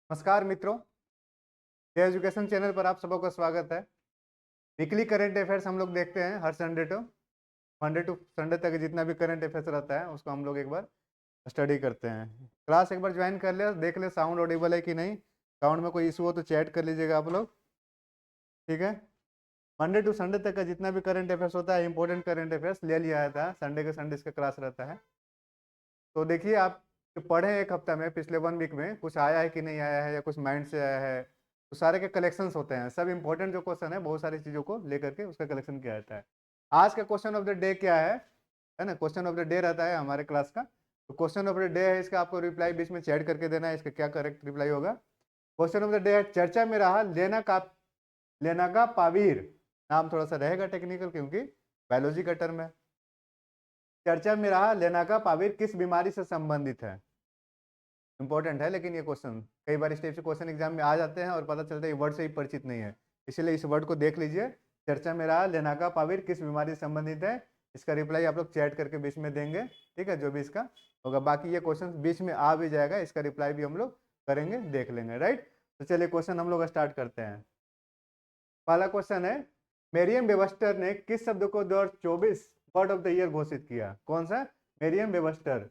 नमस्कार मित्रों, ये एजुकेशन चैनल पर आप सबका स्वागत है। वीकली करंट अफेयर्स हम लोग देखते हैं हर मंडे टू संडे तक जितना भी करंट अफेयर्स रहता है उसको हम लोग एक बार स्टडी करते हैं। क्लास एक बार ज्वाइन कर ले, देख ले साउंड ऑडिबल है कि नहीं। साउंड में कोई इशू हो तो चैट कर लीजिएगा आप लोग, ठीक है। मंडे टू संडे तक का जितना भी करंट अफेयर्स होता है, इंपॉर्टेंट करंट अफेयर्स ले लिया जाता है। संडे के संडे इसका क्लास रहता है। तो देखिए आप पढ़े एक हफ्ता में, पिछले 1 वीक में कुछ आया है कि नहीं आया है या कुछ माइंड से आया है, तो सारे के कलेक्शंस होते हैं। सब इंपॉर्टेंट जो क्वेश्चन है बहुत सारी चीज़ों को लेकर के उसका कलेक्शन किया जाता है। आज का क्वेश्चन ऑफ द डे क्या है ना। क्वेश्चन ऑफ द डे रहता है हमारे क्लास का। तो क्वेश्चन ऑफ द डे है, इसका आपको रिप्लाई बीच में चैट करके देना है, इसका क्या करेक्ट रिप्लाई होगा। क्वेश्चन ऑफ द डे है, चर्चा में रहा लेना का पावीर। नाम थोड़ा सा रहेगा टेक्निकल क्योंकि बायोलॉजी का टर्म है। चर्चा में रहा लेना का पावीर किस बीमारी से संबंधित है। इंपॉर्टेंट है, लेकिन ये क्वेश्चन कई बार इस टाइप से क्वेश्चन एग्जाम में आ जाते हैं और पता चलता है ये वर्ड से ही परिचित नहीं है। इसलिए इस वर्ड को देख लीजिए। चर्चा में रहा लेनाका पावीर किस बीमारी से संबंधित है। इसका रिप्लाई आप लोग चैट करके बीच में देंगे, ठीक है, जो भी इसका होगा। बाकी ये क्वेश्चन बीच में आ भी जाएगा, इसका रिप्लाई भी हम लोग करेंगे, देख लेंगे, राइट। तो चलिए क्वेश्चन हम लोग स्टार्ट करते हैं। पहला क्वेश्चन है, मेरियम वेबस्टर ने किस शब्द को 2024 वर्ड ऑफ द ईयर घोषित किया। कौन सा? मेरियम वेबस्टर।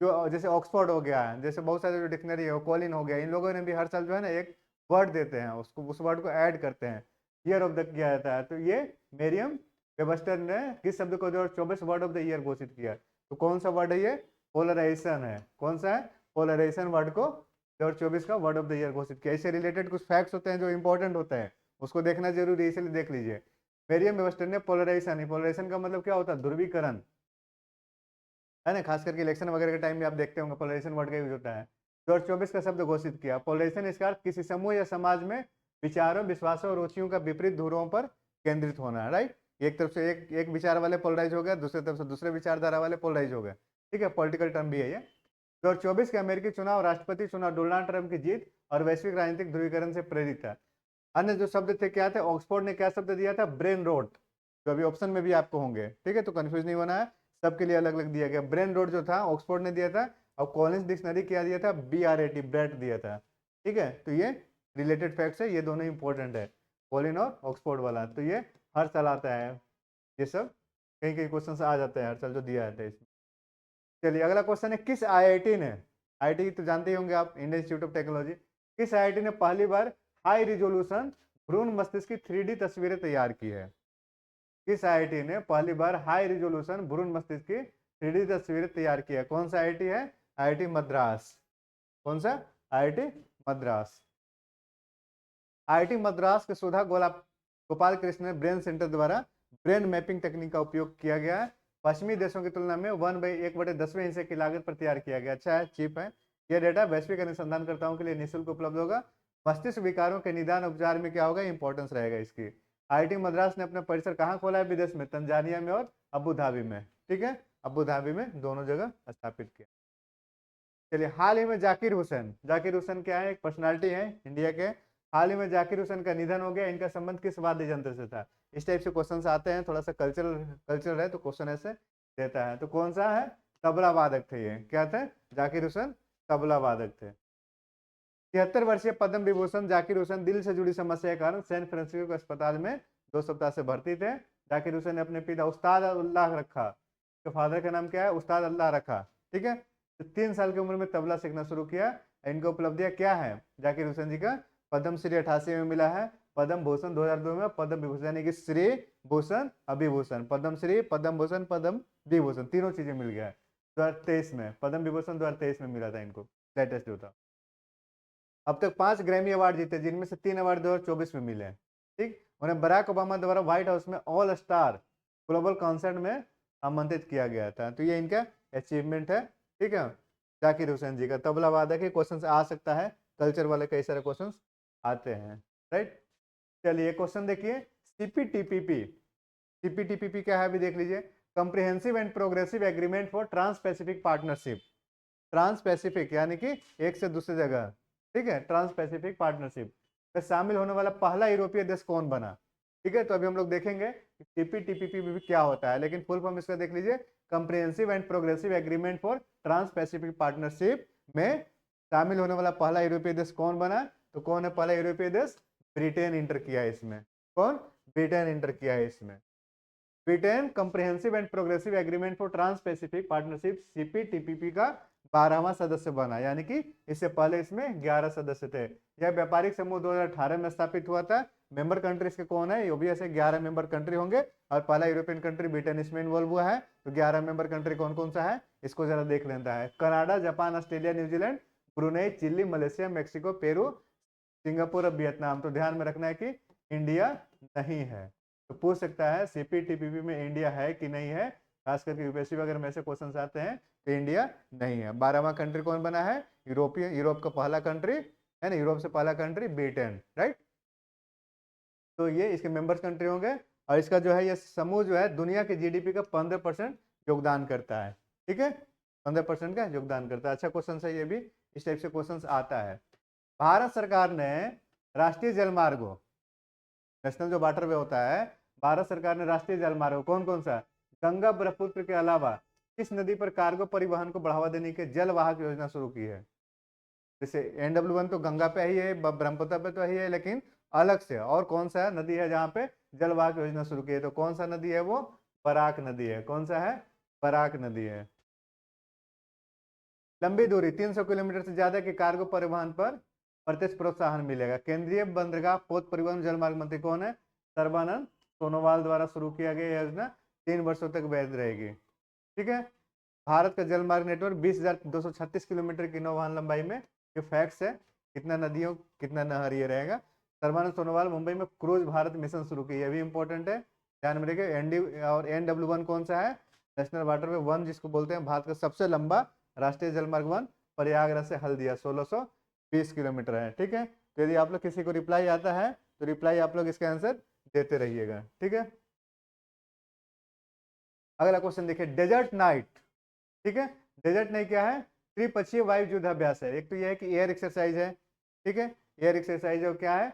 जो जैसे ऑक्सफोर्ड हो गया, जैसे बहुत सारे जो डिक्शनरी है, कॉलिन हो गया, इन लोगों ने भी हर साल जो है ना एक वर्ड देते हैं, उसको उस वर्ड को ऐड करते हैं, ईयर ऑफ द किया जाता है। तो ये मेरियम वेबस्टर ने किस शब्द को 2024 वर्ड ऑफ द ईयर घोषित किया। तो कौन सा वर्ड है ये? पोलराइजेशन है। कौन सा है? पोलराइजेशन वर्ड को 2024 का वर्ड ऑफ द ईयर घोषित किया। इससे रिलेटेड कुछ फैक्ट्स होते हैं जो इंपॉर्टेंट होते हैं, उसको देखना जरूरी है, इसलिए देख लीजिए। मेरियम वेबस्टर ने पोलराइजेशन का मतलब क्या होता है? ध्रुवीकरण, है ना। खास करके इलेक्शन वगैरह के टाइम में आप देखते होंगे पोलराइजेशन वर्ड का यूज होता है। 2024 का शब्द घोषित किया। पोलराइजेशन इसका अर्थ किसी समूह या समाज में विचारों, विश्वासों और रुचियों का विपरीत ध्रुवों पर केंद्रित होना, राइट। एक तरफ से एक विचार वाले पोलराइज हो गए, दूसरी तरफ से दूसरे विचारधारा वाले पोलराइज हो गए, ठीक है। पॉलिटिकल टर्म भी है ये। 2024 के अमेरिकी चुनाव, राष्ट्रपति चुनाव, डोनाल्ड ट्रंप की जीत और वैश्विक राजनीतिक ध्रुवीकरण से प्रेरित था। अन्य जो शब्द थे क्या थे? ऑक्सफोर्ड ने क्या शब्द दिया था? ब्रेन रोट, जो अभी ऑप्शन में भी आपको होंगे, ठीक है। तो कंफ्यूज नहीं होना है, सबके लिए अलग अलग दिया गया। ब्रेन रोट जो था ऑक्सफोर्ड ने दिया था, और कॉलिंस डिक्शनरी क्या दिया था? BRAT, ब्रेट दिया था, ठीक है। तो ये रिलेटेड फैक्ट्स है, ये दोनों इंपॉर्टेंट है, कॉलिन और ऑक्सफोर्ड वाला। तो ये हर साल आता है, ये सब कहीं कहीं क्वेश्चन आ जाते हैं हर साल जो दिया जाता है इसमें। चलिए अगला क्वेश्चन है, किस IIT ने, IIT तो जानते ही होंगे आप, इंडियन इंस्टीट्यूट ऑफ टेक्नोलॉजी, किस IIT ने पहली बार हाई रिजोल्यूशन भ्रूण मस्तिष्क की 3D तस्वीरें तैयार की है। किस IIT ने पहली बार हाई रिजोल्यूशन भ्रूण मस्तिष्क की 3D तस्वीरें तैयार की है? कौन सा IIT है? IIT मद्रास। कौन सा? IIT मद्रास। IIT मद्रास के सुधा गोपाल कृष्ण ब्रेन सेंटर द्वारा ब्रेन मैपिंग तकनीक का उपयोग किया गया है। पश्चिमी देशों की तुलना में 1/10वें हिस्से की लागत पर तैयार किया गया। अच्छा है, चीप है। यह डेटा वैश्विक अनुसंधानकर्ताओं के लिए निःशुल्क उपलब्ध होगा। मस्तिष्क विकारों के निदान उपचार में क्या होगा? इंपॉर्टेंस रहेगा इसकी। IIT मद्रास ने अपना परिसर कहाँ खोला है? विदेश में, तंजानिया में और अबू धाबी में, ठीक है। अबू धाबी में दोनों जगह स्थापित किया। चलिए, हाल ही में जाकिर हुसैन क्या है? एक पर्सनालिटी है इंडिया के। हाल ही में जाकिर हुसैन का निधन हो गया, इनका संबंध किस वाद्य यंत्र से था? इस टाइप से क्वेश्चंस आते हैं, थोड़ा सा कल्चरल है तो क्वेश्चन ऐसे देता है। तो कौन सा है? तबला वादक थे ये। क्या थे? जाकिर हुसैन तबला वादक थे। 73 वर्षीय पद्म विभूषण जाकिर हुसैन दिल से जुड़ी समस्या के कारण सैन फ्रांसिस्को के अस्पताल में 2 सप्ताह से भर्ती थे। जाकिर हुसैन ने अपने पिता उस्ताद उल्लाह रखा, तो फादर का नाम क्या है? उस्ताद अल्लाह रखा, ठीक है। तो 3 साल की उम्र में तबला सीखना शुरू किया। इनकी उपलब्धियां क्या है जाकिर हुसैन जी का? पद्मश्री 88 में मिला है, पद्म भूषण 2002 में, पद्म विभूषण यानी कि श्री भूषण अभिभूषण, पद्मश्री, पद्म भूषण, पद्म विभूषण, तीनों चीजें मिल गया है। 2023 में पद्म विभूषण 2023 में मिला था इनको, लेटेस्ट जो था। अब तक 5 ग्रैमी अवार्ड जीते, जिनमें से 3 अवार्ड 2024 में मिले, ठीक। उन्हें बराक ओबामा द्वारा व्हाइट हाउस में ऑल स्टार ग्लोबल कॉन्सर्ट में आमंत्रित किया गया था। तो ये इनका अचीवमेंट है, ठीक है। जाकिर हुसैन जी का तबला वादक है। क्वेश्चन आ सकता है, कल्चर वाले कई सारे क्वेश्चन आते हैं, राइट। चलिए क्वेश्चन देखिए, CPTPP क्या है अभी देख लीजिए। Comprehensive and progressive agreement for trans Pacific partnership. Trans Pacific यानी कि एक से दूसरी जगह, ठीक है। ट्रांस पैसिफिक पार्टनरशिप में शामिल होने वाला पहला यूरोपीय देश कौन बना? ठीक है, तो अभी हम लोग देखेंगे कि CPTPP में भी क्या होता है, लेकिन फुल फॉर्म इसका देख लीजिए। Comprehensive and progressive agreement for trans Pacific partnership में शामिल होने वाला पहला यूरोपीय देश कौन बना? तो कौन है पहला यूरोपीय देश? ब्रिटेन इंटर किया है इसमें। कौन? ब्रिटेन इंटर किया है इसमें। Britain comprehensive and progressive agreement for trans Pacific partnership CPTPP का 12वां सदस्य बना, यानी कि इससे पहले इसमें 11 सदस्य थे। यह व्यापारिक समूह 2018 में स्थापित हुआ था। मेंबर कंट्रीज के कौन है? ये भी ऐसे 11 मेंबर कंट्री होंगे और पहला यूरोपियन कंट्री ब्रिटेन इसमें इन्वॉल्व हुआ है। तो 11 मेंबर कंट्री कौन कौन सा है इसको जरा देख लेता है। Canada, Japan, Australia, New Zealand, Brunei, Chile, Malaysia, Mexico, Peru, Singapore और वियतनाम। तो ध्यान में रखना है कि इंडिया नहीं है। तो पूछ सकता है सीपीटीपीपी में इंडिया है कि नहीं है, खास करके यूपीएससी वगैरह में ऐसे क्वेश्चन आते हैं। तो इंडिया नहीं है। 12वां कंट्री कौन बना है? यूरोप का पहला कंट्री है ना, यूरोप से पहला कंट्री ब्रिटेन, राइट। तो ये इसके मेंबर्स कंट्री होंगे और इसका जो है ये समूह जो है दुनिया के जीडीपी का 15% योगदान करता है। ठीक है, 15% का योगदान करता है। अच्छा क्वेश्चन है ये भी, इस टाइप से क्वेश्चन आता है। भारत सरकार ने राष्ट्रीय जलमार्गों, नेशनल जो वाटरवे होता है, भारत सरकार ने राष्ट्रीय जलमार्ग कौन कौन सा? गंगा ब्रह्मपुत्र के अलावा किस नदी पर कार्गो परिवहन को बढ़ावा देने की जलवाहक योजना शुरू की है? जैसे NW1 तो गंगा पे ही है, ब्रह्मपुत्र पे तो ही है, लेकिन अलग से और कौन सा नदी है जहाँ पे जलवाहक योजना शुरू की है? तो कौन सा नदी है वो? बराक नदी है। कौन सा है? बराक नदी है। लंबी दूरी 300 किलोमीटर से ज्यादा के कार्गो परिवहन पर प्रत्यक्ष प्रोत्साहन मिलेगा। केंद्रीय बंदरगाह, पोत परिवहन, जलमार्ग मंत्री कौन है? सर्बानंद सोनोवाल द्वारा शुरू किया गया योजना 3 वर्षों तक वैध रहेगी। ठीक है, भारत का जलमार्ग नेटवर्क 20,236 किलोमीटर की नौवहन लंबाई में, ये फैक्ट्स है, कितना नदियों कितना नहर ये रहेगा। सर्बानंद सोनोवाल मुंबई में क्रूज भारत मिशन शुरू की, ये भी इंपॉर्टेंट है, ध्यान में रखिए। और NW1 कौन सा है? नेशनल वाटरवे 1, जिसको बोलते हैं भारत का सबसे लंबा राष्ट्रीय जलमार्ग 1, प्रयागराज से हल्दिया 1620 किलोमीटर है। ठीक है, तो यदि आप लोग किसी को रिप्लाई आता है तो रिप्लाई आप लोग इसका आंसर देते रहिएगा। ठीक है, अगला क्वेश्चन देखिए, डेजर्ट नाइट। ठीक है, डेजर्ट नाइट क्या है? त्रिपक्षीय वायु युद्धाभ्यास है। एक तो यह है कि एयर एक्सरसाइज है, ठीक है, एयर एक्सरसाइज और क्या है?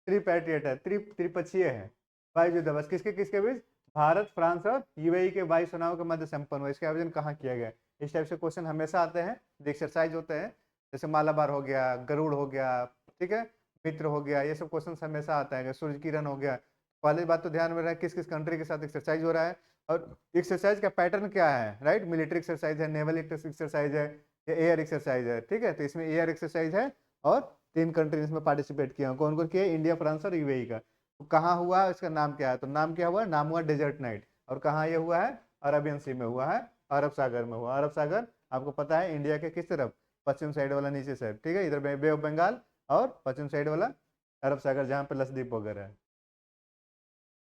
ट्रिपैट्रिएट है, त्रिपक्षीय है वायु युद्धाभ्यास। किसके किसके बीच? भारत, फ्रांस और यूएई के वायु सेनाओं के मध्य संपन्न हुआ। इसका आयोजन कहाँ किया गया? इस टाइप से क्वेश्चन हमेशा आते हैं, एक्सरसाइज होते हैं, जैसे मालाबार हो गया, गरुड़ हो गया, ठीक है, मित्र हो गया, ये सब क्वेश्चन हमेशा आता है। सूर्य किरण हो गया। पहली बात तो ध्यान में रहे किस किस कंट्री के साथ एक्सरसाइज हो रहा है और एक्सरसाइज का पैटर्न क्या है, राइट। मिलिट्री एक्सरसाइज है, नेवल एक्सरसाइज है, या एयर एक्सरसाइज है। ठीक है, तो इसमें एयर एक्सरसाइज है और 3 कंट्री इसमें पार्टिसिपेट किया। कौन कौन किया? इंडिया, फ्रांस और यूएई का। तो कहाँ हुआ, इसका नाम क्या है? तो नाम क्या हुआ? नाम हुआ डेजर्ट नाइट। और कहाँ ये हुआ है? अरबियन सी में हुआ है, अरब सागर में हुआ। अरब सागर आपको पता है इंडिया के किस तरफ? पश्चिम साइड वाला नीचे साइड, ठीक है, इधर बे ऑफ बंगाल और पश्चिम साइड वाला अरब सागर, जहाँ पे लक्षद्वीप वगैरह है।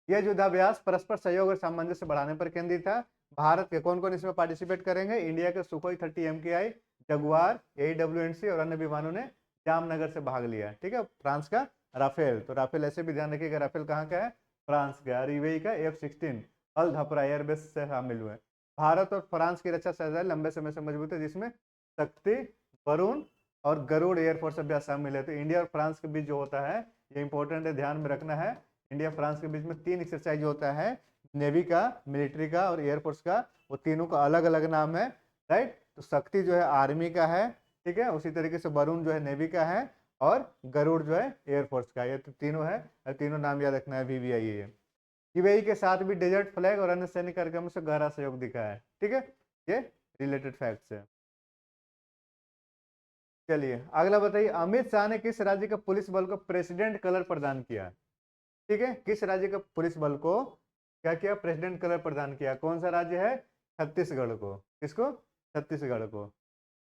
यह युद्धाभ्यास परस्पर सहयोग और सामंजस्य बढ़ाने पर केंद्रित था। भारत के कौन कौन इसमें पार्टिसिपेट करेंगे? इंडिया के सुखोई 30 MKI, जगुआर, AWNC और अन्य विमानों ने जामनगर से भाग लिया। ठीक है, फ्रांस का राफेल, तो राफेल ऐसे भी ध्यान रखिएगा, राफेल कहाँ का है? फ्रांस का। यूएई का F-16 अल धपरा एयरबेस से शामिल हुए। भारत और फ्रांस की रक्षा साझेदारी लंबे समय से मजबूत है, जिसमें शक्ति, वरुण और गरुड़ एयरफोर्स अभ्यास शामिल है। तो इंडिया और फ्रांस के बीच जो होता है ये इंपॉर्टेंट है, ध्यान में रखना है। इंडिया फ्रांस के बीच में 3 एक्सरसाइज होता है, नेवी का, मिलिट्री का और एयरफोर्स का। वो तीनों का अलग अलग नाम है, राइट। तो शक्ति जो है आर्मी का है, ठीक है, उसी तरीके से वरुण जो है नेवी का है और गरुड़ जो है एयरफोर्स का। ये तो तीनों है और तीनों नाम याद रखना है, VVI है। यूएई के साथ भी डेजर्ट फ्लैग और अन्य सैन्य कार्यक्रमों से गहरा सहयोग दिखा है। ठीक है, ये रिलेटेड फैक्ट्स है। चलिए अगला बताइए, अमित शाह ने किस राज्य के पुलिस बल को प्रेसिडेंट कलर प्रदान किया? ठीक है, किस राज्य के पुलिस बल को क्या किया? प्रेसिडेंट कलर प्रदान किया। कौन सा राज्य है? छत्तीसगढ़ को। किसको? छत्तीसगढ़ को।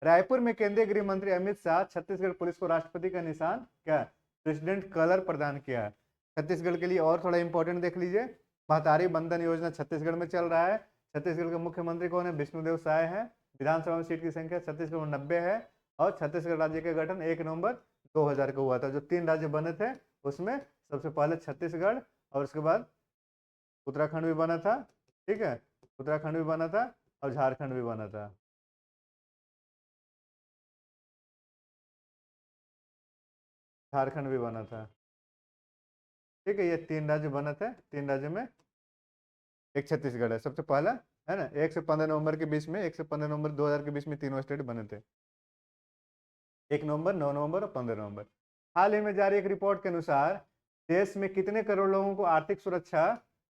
रायपुर में केंद्रीय गृह मंत्री अमित शाह छत्तीसगढ़ पुलिस को राष्ट्रपति का निशान क्या? प्रेसिडेंट कलर प्रदान किया। छत्तीसगढ़ के लिए और थोड़ा इंपॉर्टेंट देख लीजिए, महतारी बंधन योजना छत्तीसगढ़ में चल रहा है। छत्तीसगढ़ के मुख्यमंत्री कौन है? विष्णुदेव साय है। विधानसभा में सीट की संख्या छत्तीसगढ़ में 90 है और छत्तीसगढ़ राज्य का गठन 1 नवंबर 2000 को हुआ था। जो 3 राज्य बने थे उसमें सबसे पहले छत्तीसगढ़ और उसके बाद उत्तराखंड भी बना था। ठीक है, उत्तराखंड भी बना था और झारखंड भी बना था। झारखंड भी बना था। ठीक है, ये 3 राज्य बने थे, 3 राज्य में एक छत्तीसगढ़ है सबसे पहला, है ना। 1 से 15 नवंबर के बीच में, 1 से 15 नवंबर 2000 के बीच में तीनों स्टेट बने थे। 1 नवंबर, 9 नवंबर और 15 नवंबर। हाल ही में जारी एक रिपोर्ट के अनुसार देश में कितने करोड़ लोगों को आर्थिक सुरक्षा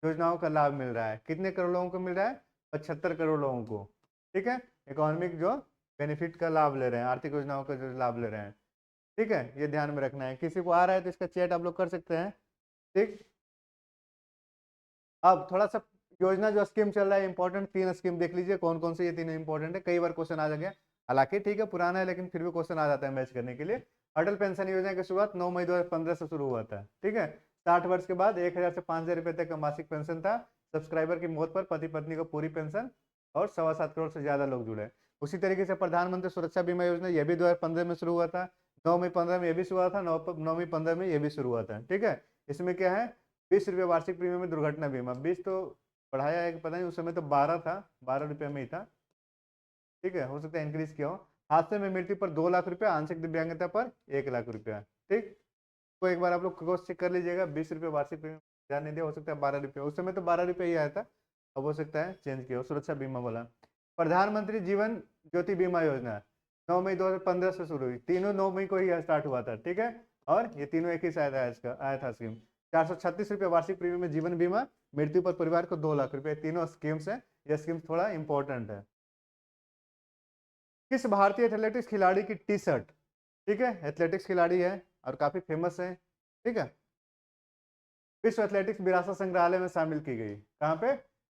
योजनाओं का लाभ मिल रहा है? कितने करोड़ लोगों को मिल रहा है? 75 करोड़ लोगों को। ठीक है, इकोनॉमिक जो बेनिफिट का लाभ ले रहे हैं, आर्थिक योजनाओं का जो लाभ ले रहे हैं। ठीक है, ये ध्यान में रखना है। किसी को आ रहा है तो इसका चैट आप लोग कर सकते हैं। ठीक, अब थोड़ा सा योजना जो स्कीम चल रहा है, इंपॉर्टेंट 3 स्कीम देख लीजिए कौन कौन से ये तीनों इंपॉर्टेंट है, कई बार क्वेश्चन आ जाएंगे। हालांकि ठीक है, पुराना है लेकिन फिर भी क्वेश्चन आ जाता है मैच करने के लिए। अटल पेंशन योजना की शुरुआत 9 मई 2015 से शुरू हुआ था। ठीक है, 60 वर्ष के बाद 1000 से 5000 रुपए तक का मासिक पेंशन था। सब्सक्राइबर की मौत पर पति पत्नी को पूरी पेंशन और 7.25 करोड़ से ज्यादा लोग जुड़े। उसी तरीके से प्रधानमंत्री सुरक्षा बीमा योजना यह भी 2015 में शुरू हुआ था। 9 मई 2015 में यह भी शुरू हुआ था, 9 मई 2015 में यह भी शुरू हुआ था। ठीक है, इसमें क्या है, 20 रुपये वार्षिक प्रीमियम में दुर्घटना बीमा। 20 तो बढ़ाया है कि पता नहीं, उस समय तो 12 था, 12 रुपये में ही था। ठीक है, हो सकता है इंक्रीज किया हो। हादसे में मृत्यु पर 2 लाख रुपया, आंशिक दिव्यांगता पर 1 लाख रुपया। ठीक, तो एक बार आप लोग क्रॉस चेक कर लीजिएगा। 20 रुपये वार्षिक प्रीमियम ध्यान नहीं दिया, हो सकता है 12 रुपये, उस समय तो 12 रुपये ही आया था, अब हो सकता है चेंज किया हो। सुरक्षा बीमा वाला प्रधानमंत्री जीवन ज्योति बीमा योजना 9 मई 2015 से शुरू हुई। तीनों 9 मई को ही स्टार्ट हुआ था। ठीक है, और ये तीनों एक ही साथ आया था स्कीम। 436 रुपये वार्षिक प्रीमियम में जीवन बीमा, मृत्यु पर परिवार को 2 लाख रुपए। तीनों स्कीम्स है, ये स्कीम थोड़ा इंपॉर्टेंट है। किस भारतीय एथलेटिक्स खिलाड़ी की टी शर्ट, ठीक है, एथलेटिक्स खिलाड़ी है और काफी फेमस है, ठीक है, विश्व एथलेटिक्स विरासत संग्रहालय में शामिल की गई? कहाँ पे?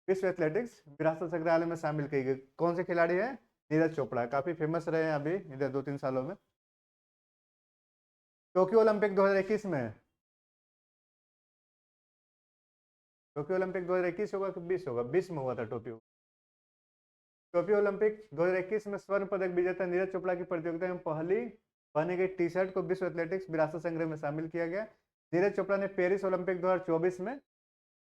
विश्व एथलेटिक्स विरासत संग्रहालय में शामिल की गई। कौन से खिलाड़ी है? नीरज चोपड़ा, काफी फेमस रहे हैं अभी इधर 2-3 सालों में। टोक्यो ओलंपिक 2021 में, टोक्यो ओलंपिक 2021 होगा कि 20 होगा? 20 में हुआ था टोक्यो। टोक्यो ओलंपिक 2021 में स्वर्ण पदक विजेता नीरज चोपड़ा की प्रतियोगिता में पहली पहनी गई टी शर्ट को विश्व एथलेटिक्स विरासत संग्रह में शामिल किया गया। नीरज चोपड़ा ने पेरिस ओलंपिक 2024 में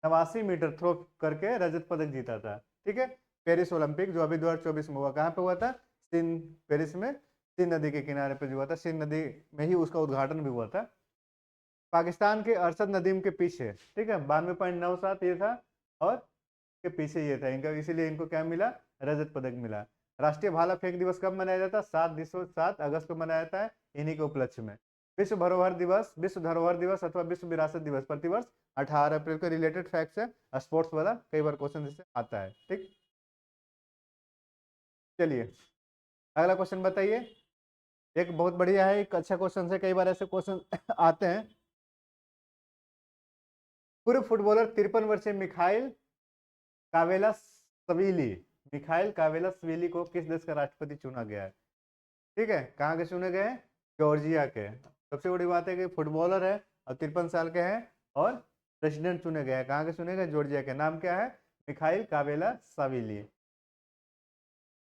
89 मीटर थ्रो करके रजत पदक जीता था। ठीक है, पेरिस ओलंपिक जो अभी 2024 में हुआ, कहाँ पे हुआ था? सिंध, पेरिस में सिंध नदी के किनारे पे जो हुआ था, सिंध नदी में ही उसका उद्घाटन भी हुआ था। पाकिस्तान के अरशद नदीम के पीछे, ठीक है, 92.97 ये था, और के पीछे ये था इनका, इसीलिए इनको क्या मिला? रजत पदक मिला। राष्ट्रीय भाला फेंक दिवस कब मनाया जाता है? 7 अगस्त को मनाया जाता है, इन्हीं के उपलक्ष्य में। विश्व धरोहर दिवस, विश्व धरोहर दिवस अथवा विश्व विरासत दिवस प्रतिवर्ष 18 अप्रैल को रिलेटेड फैक्ट्स है, स्पोर्ट्स वाला, कई बार क्वेश्चन इससे आता है। ठीक, चलिए अगला क्वेश्चन बताइए। एक बहुत बढ़िया है, एक अच्छा क्वेश्चन है, कई बार ऐसे क्वेश्चन आते हैं। पूर्व फुटबॉलर 53 वर्षीय मिखाइल कावेलासविली, मिखाइल कावेलासविली को किस देश का राष्ट्रपति चुना गया है? ठीक है, कहाँ के चुने गए हैं? जॉर्जिया के। सबसे बड़ी बात है कि फुटबॉलर है और 53 साल के हैं और प्रेसिडेंट चुने गए हैं। कहाँ के चुने गए? जॉर्जिया के। नाम क्या है? मिखाइल कावेलासविली।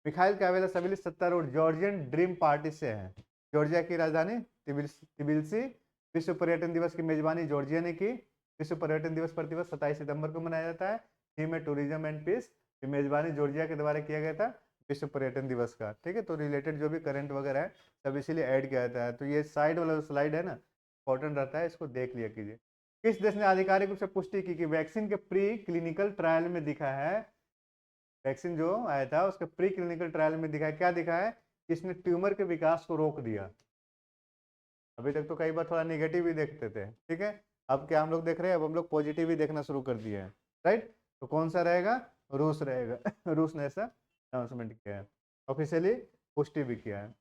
मिखाइल कावेलासविली सत्तारूढ़ जॉर्जियन ड्रीम पार्टी से है। जॉर्जिया की राजधानी तिबिलिसी। विश्व पर्यटन दिवस की मेजबानी जॉर्जिया ने की। विश्व पर्यटन दिवस प्रतिवर्ष 27 सितंबर को मनाया जाता है। थीम है टूरिज्म एंड पीस। मेजबानी जॉर्जिया के द्वारा किया गया था विश्व पर्यटन दिवस का। ठीक है, तो रिलेटेड जो भी करंट वगैरह है सब इसीलिए ऐड किया जाता है। तो ये साइड वाला स्लाइड है ना, इंपॉर्टेंट रहता है, इसको देख लिया कीजिए। किस देश ने आधिकारिक रूप से पुष्टि की कि वैक्सीन के प्री क्लिनिकल ट्रायल में दिखा है, वैक्सीन जो आया था उसके प्री क्लिनिकल ट्रायल में दिखा है, क्या दिखा है? कि इसने ट्यूमर के विकास को रोक दिया। अभी तक तो कई बार थोड़ा निगेटिव ही देखते थे, ठीक है, अब क्या हम लोग देख रहे हैं? अब हम लोग पॉजिटिव ही देखना शुरू कर दिए हैं, राइट। तो कौन सा रहेगा? रूस रहेगा। रूस ने ऐसा अनाउंसमेंट किया है, ऑफिशियली पुष्टि भी किया है।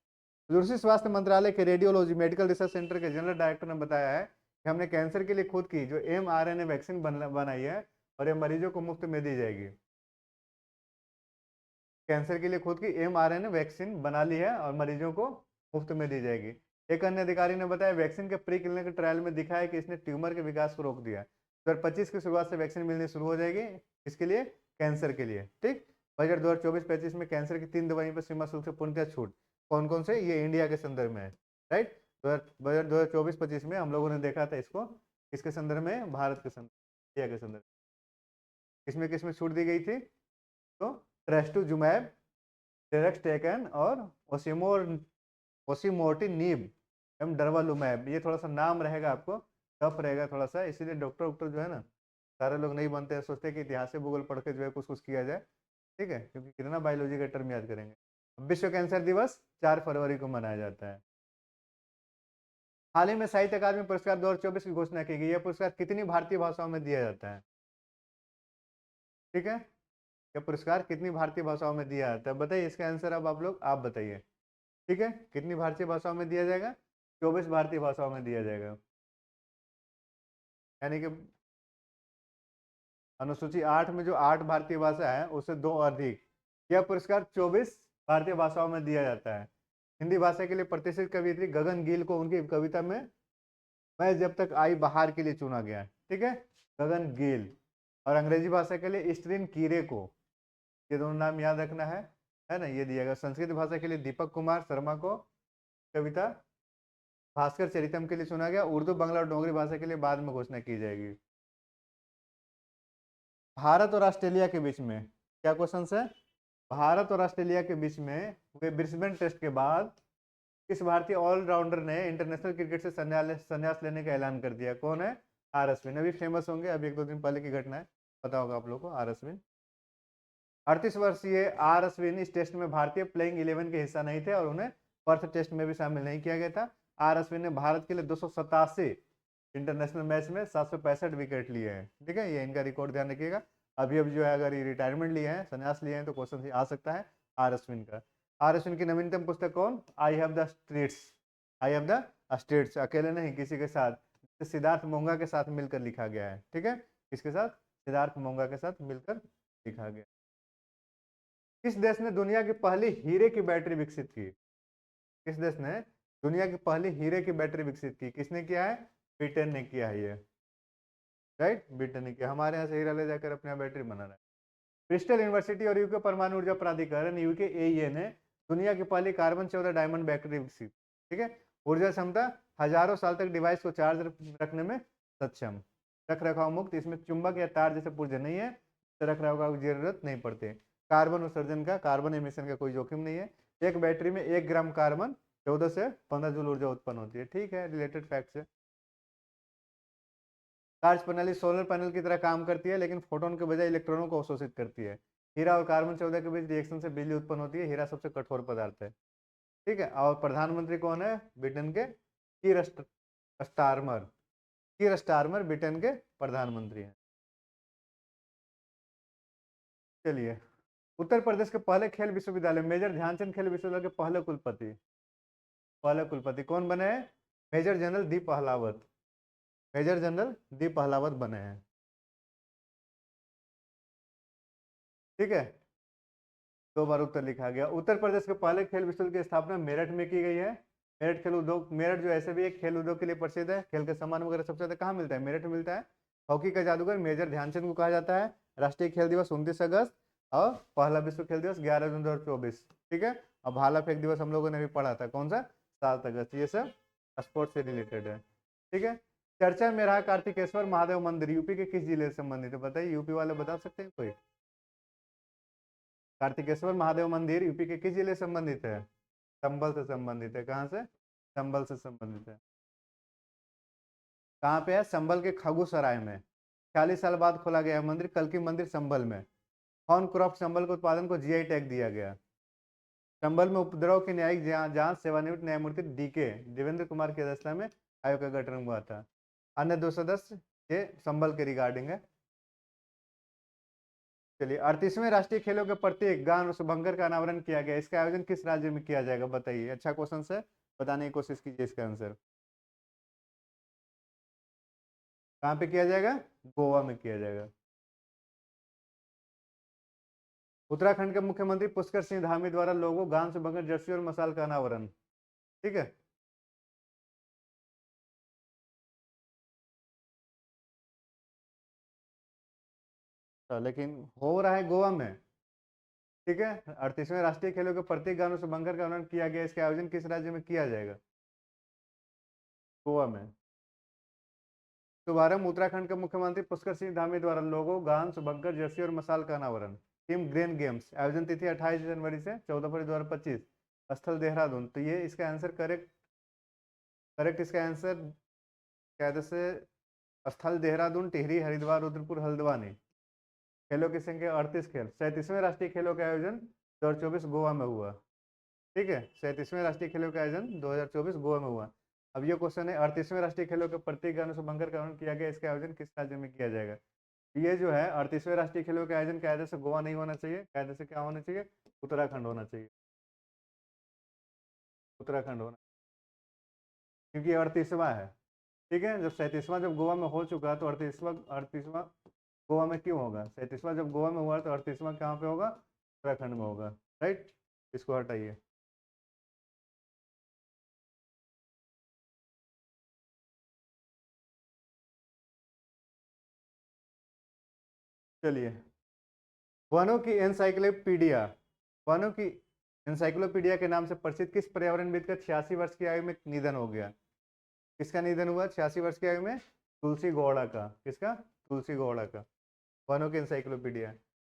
रूसी स्वास्थ्य मंत्रालय के रेडियोलॉजी मेडिकल रिसर्च सेंटर के जनरल डायरेक्टर ने बताया है कि हमने कैंसर के लिए खुद की जो mRNA वैक्सीन बनाई है और ये मरीजों को मुफ्त में दी जाएगी। कैंसर के लिए खुद की mRNA वैक्सीन बना ली है और मरीजों को मुफ्त में दी जाएगी। एक अन्य अधिकारी ने बताया वैक्सीन के प्री क्लिनिकल ट्रायल में दिखा है कि इसने ट्यूमर के विकास को रोक दिया। 2025 की शुरुआत से वैक्सीन मिलनी शुरू हो जाएगी, इसके लिए, कैंसर के लिए। ठीक, बजट 2024-25 में कैंसर की 3 दवाइयों पर सीमा शुल्क से पूर्णतः छूट। कौन कौन से? ये इंडिया के संदर्भ में है, राइट। बजट 2024-25 में हम लोगों ने देखा था इसको, किसके संदर्भ में? भारत के संदर्भ, इंडिया के संदर्भ। किसमें किसमें छूट दी गई थी? तो ट्रेस्टुजुमैब, डेरेक्सटेकन और ओसिमोर ओसिमोर्टिनिब एवं डर्वालुमैब। ये थोड़ा सा नाम रहेगा आपको, टफ रहेगा थोड़ा सा, इसीलिए डॉक्टर वॉक्टर जो है ना, सारे लोग नहीं बनते हैं, सोचते हैं कि इतिहास से भूगोल पढ़ के जो है कुछ कुछ किया जाए। ठीक है, क्योंकि कितना बायोलॉजी का टर्म याद करेंगे। विश्व कैंसर दिवस 4 फरवरी को मनाया जाता है। हाल ही में साहित्य अकादमी पुरस्कार 2024 की घोषणा की गई। यह पुरस्कार कितनी भारतीय भाषाओं में दिया जाता है? ठीक है, यह पुरस्कार कितनी भारतीय भाषाओं में दिया जाता है? बताइए इसका आंसर। अब आप लोग आप बताइए। ठीक है, कितनी भारतीय भाषाओं में दिया जाएगा? 24 भारतीय भाषाओं में दिया जाएगा। यानी कि अनुसूची 8 में जो 8 भारतीय भाषा है उससे 2 अधिक। यह पुरस्कार 24 भारतीय भाषाओं में दिया जाता है। हिंदी भाषा के लिए प्रतिष्ठित कवियत्री गगन गिल को उनकी कविता में मैं जब तक आई बहार के लिए चुना गया। ठीक है, गगन गिल। और अंग्रेजी भाषा के लिए स्ट्रीन कीरे को। ये दोनों नाम याद रखना है ना, ये दिया गया। संस्कृत भाषा के लिए दीपक कुमार शर्मा को कविता भास्कर चरितम के लिए चुना गया। उर्दू, बांग्ला और डोगरी भाषा के लिए बाद में घोषणा की जाएगी। भारत और ऑस्ट्रेलिया के बीच में क्या क्वेश्चन है? भारत और ऑस्ट्रेलिया के बीच में हुए ब्रिस्बेन टेस्ट के बाद किस भारतीय ऑलराउंडर ने इंटरनेशनल क्रिकेट से संन्यास लेने का ऐलान कर दिया? कौन है? आर अश्विन। अभी फेमस होंगे, अभी 1-2 दिन पहले की घटना है, पता होगा आप लोग को। आर अश्विन 38 वर्षीय आर अश्विन इस टेस्ट में भारतीय प्लेइंग 11 के हिस्सा नहीं थे और उन्हें पर्थ टेस्ट में भी शामिल नहीं किया गया था। आर अश्विन ने भारत के लिए 287 इंटरनेशनल मैच में 765 विकेट लिए हैं। ठीक है, ये इनका रिकॉर्ड ध्यान रखिएगा। अभी अभी जो है अगर ये रिटायरमेंट लिए हैं, संन्यास लिए हैं, तो क्वेश्चन आ सकता है आर अश्विन का। आर अश्विन की नवीनतम पुस्तक कौन? I have the streets. I have the streets अकेले नहीं, किसी के साथ, सिद्धार्थ मोंगा के साथ मिलकर लिखा गया है। ठीक है, किसके साथ? सिद्धार्थ मोंगा के साथ मिलकर लिखा गया। किस देश ने दुनिया की पहली हीरे की बैटरी विकसित की? किस देश ने दुनिया की पहली हीरे की बैटरी विकसित की? किसने किया है? ब्रिटेन ने किया है ये। राइट, ब्रिटेन ने किया। हमारे यहाँ से हीरा ले जाकर अपने यहाँ बैटरी बना रहा है। ब्रिस्टल यूनिवर्सिटी और यूके परमाणु ऊर्जा प्राधिकरण यूके एईए ने दुनिया की पहली कार्बन 14 डायमंड बैटरी विकसित। ठीक है, ऊर्जा क्षमता हजारों साल तक डिवाइस को चार्ज रखने में सक्षम, रख रखाव मुक्त, इसमें चुंबक या तार जैसे पुर्जे नहीं है, रख रखाव की जरूरत नहीं पड़ती। कार्बन उत्सर्जन का, कार्बन एमिशन का कोई जोखिम नहीं है। एक बैटरी में 1 ग्राम कार्बन 14 से 15 जूल ऊर्जा उत्पन्न होती है। ठीक है, रिलेटेड फैक्ट है। कार्य प्रणाली सोलर पैनल की तरह काम करती है लेकिन फोटोन के बजाय इलेक्ट्रॉनों को अवशोषित करती है। हीरा और कार्बन 14 के बीच रिएक्शन से बिजली उत्पन्न होती है। हीरा सबसे कठोर पदार्थ है। ठीक है, और प्रधानमंत्री कौन है ब्रिटेन के? कीर स्टारमर। कीर स्टारमर ब्रिटेन के प्रधानमंत्री हैं। चलिए, उत्तर प्रदेश के पहले खेल विश्वविद्यालय मेजर ध्यानचंद खेल विश्वविद्यालय के पहले कुलपति कौन बने हैं? Major general D Pahlawat. Major general D Pahlawat बने हैं। ठीक है, 2 बार उत्तर लिखा गया। उत्तर प्रदेश के पहले खेल विश्वविद्यालय की स्थापना मेरठ में की गई है। मेरठ खेल उद्योग, मेरठ जो ऐसे भी एक खेल उद्योग के लिए प्रसिद्ध है। खेल के सामान वगैरह सबसे ज्यादा कहाँ मिलता है? मेरठ में मिलता है। हॉकी का जादूगर मेजर ध्यानचंद को कहा जाता है। राष्ट्रीय खेल दिवस 29 अगस्त और पहला विश्व खेल दिवस 11 जून 2024। ठीक है, और भाला फेंक दिवस हम लोगों ने भी पढ़ा था, कौन सा? 7 अगस्त। ये सब स्पोर्ट्स से रिलेटेड है। ठीक है, चर्चा में रहा कार्तिकेश्वर महादेव मंदिर यूपी के किस जिले से संबंधित है? बताइए, यूपी वाले बता सकते हैं कोई? कार्तिकेश्वर महादेव मंदिर यूपी के किस जिले से संबंधित है? संभल से संबंधित है। कहाँ से? संभल से संबंधित है। कहाँ पे है? संभल के खगुसराय में। 40 साल बाद खोला गया मंदिर, कल्की मंदिर संभल में। हॉर्नक्रॉफ्ट संभल के उत्पादन को जीआई टैग दिया गया। संभल में उपद्रव की न्यायिक जांच सेवानिवृत्त न्यायमूर्ति डीके देवेंद्र कुमार की अध्यक्षता में आयोग का गठन हुआ था। अन्य 2 सदस्य ये संभल के रिगार्डिंग है। चलिए, 38वें राष्ट्रीय खेलों के प्रतीक गान और शुभंकर का अनावरण किया गया। इसका आयोजन किस राज्य में किया जाएगा? बताइए, अच्छा क्वेश्चन है, बताने की कोशिश कीजिए इसका आंसर। कहाँ पे किया जाएगा? गोवा में किया जाएगा। उत्तराखंड के मुख्यमंत्री पुष्कर सिंह धामी द्वारा लोगों, गान शुभंकर, जर्सी और मशाल का अनावरण। ठीक है, तो लेकिन हो रहा है गोवा में। ठीक है, 38वें राष्ट्रीय खेलों के प्रतीक गान और शुभंकर का अनावरण किया गया। इसका आयोजन किस राज्य में किया जाएगा? गोवा में। शुभारंभ उत्तराखंड के मुख्यमंत्री पुष्कर सिंह धामी द्वारा लोगो, गान, शुभंकर, जर्सी और मशाल का अनावरण। टीम ग्रेन गेम्स, आयोजन तिथि 28 जनवरी से 14 फरवरी 2025, स्थल देहरादून। तो ये इसका आंसर करेक्ट, इसका आंसर क्या से स्थल देहरादून, टिहरी, हरिद्वार, रुद्रपुर, हल्द्वानी। खेलों की संख्या 38 खेल। 37वें राष्ट्रीय खेलों का आयोजन 2024 गोवा में हुआ। ठीक है, 37वें राष्ट्रीय खेलों का आयोजन 2024 गोवा में हुआ। अब ये क्वेश्चन है, 38वें राष्ट्रीय खेलों के प्रतीक गानों से बनकर कौन किया गया, इसका आयोजन किस राज्य में किया जाएगा। ये जो है 38वें राष्ट्रीय खेलों के आयोजन कायदे से गोवा नहीं होना चाहिए, कायदे से क्या होना चाहिए, उत्तराखंड होना चाहिए, उत्तराखंड होना, क्योंकि 38वां है। ठीक है, जब 37वां जब गोवा में हो चुका तो 38वां गोवा में क्यों होगा, 37वां जब गोवा में हुआ तो 38वां कहाँ पे होगा, उत्तराखंड में होगा। राइट, इसको हटाइए। चलिए, वनों की एनसाइक्लोपीडिया, वनों की एनसाइक्लोपीडिया के नाम से प्रसिद्ध किस पर्यावरणविद का 86 वर्ष की आयु में निधन हो गया। किसका निधन हुआ 86 वर्ष की आयु में, तुलसी गौड़ा का। किसका, तुलसी गौड़ा का। वनों की एनसाइक्लोपीडिया।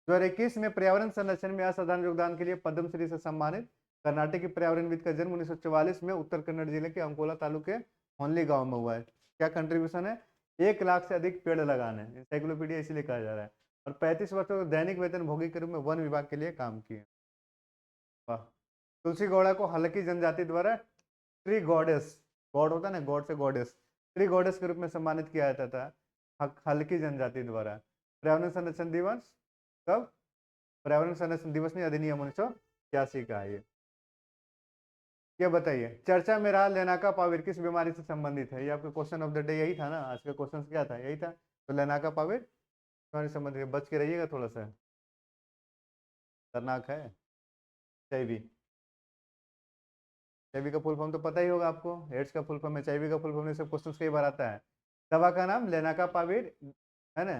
2021 में पर्यावरण संरक्षण में असाधारण योगदान के लिए पद्मश्री से सम्मानित कर्नाटक के पर्यावरणविद का जन्म 1944 में उत्तर कन्नड़ जिले के अंकोला तालुक के होनली गांव में हुआ है। क्या कंट्रीब्यूशन है, 1 लाख से अधिक पेड़ लगाने, एनसाइक्लोपीडिया इसलिए कहा जा रहा है। और 35 वर्षों को दैनिक वेतन भोगी के रूप में वन विभाग के लिए काम किए। वाह। तुलसी गौड़ा को हल्की जनजाति द्वारा ट्री गॉडेस, गॉड होता है ना, गॉड से गॉडेस, ट्री गॉडेस के रूप में सम्मानित किया जाता था हल्की जनजाति द्वारा। पर्यावरण संरक्षण दिवस कब, पर्यावरण संरक्षण दिवस नहीं, अधिनियम 1986 का है ये बताइए। चर्चा में रहा लेनाका पाविर किस बीमारी से संबंधित है, ये आपका क्वेश्चन ऑफ द डे यही था ना, आज का क्वेश्चन क्या था, यही था। तो लेनाका पाविर बीमारी से संबंधित, बच के रहिएगा थोड़ा सा, खतरनाक है। एचआईवी, एचआईवी का फुल फॉर्म तो पता ही होगा आपको, एड्स का फुल फॉर्म, एचआईवी का फुल फॉर्म, सब क्वेश्चन कई बार आता है। दवा का नाम लेनाका पाविर है ना,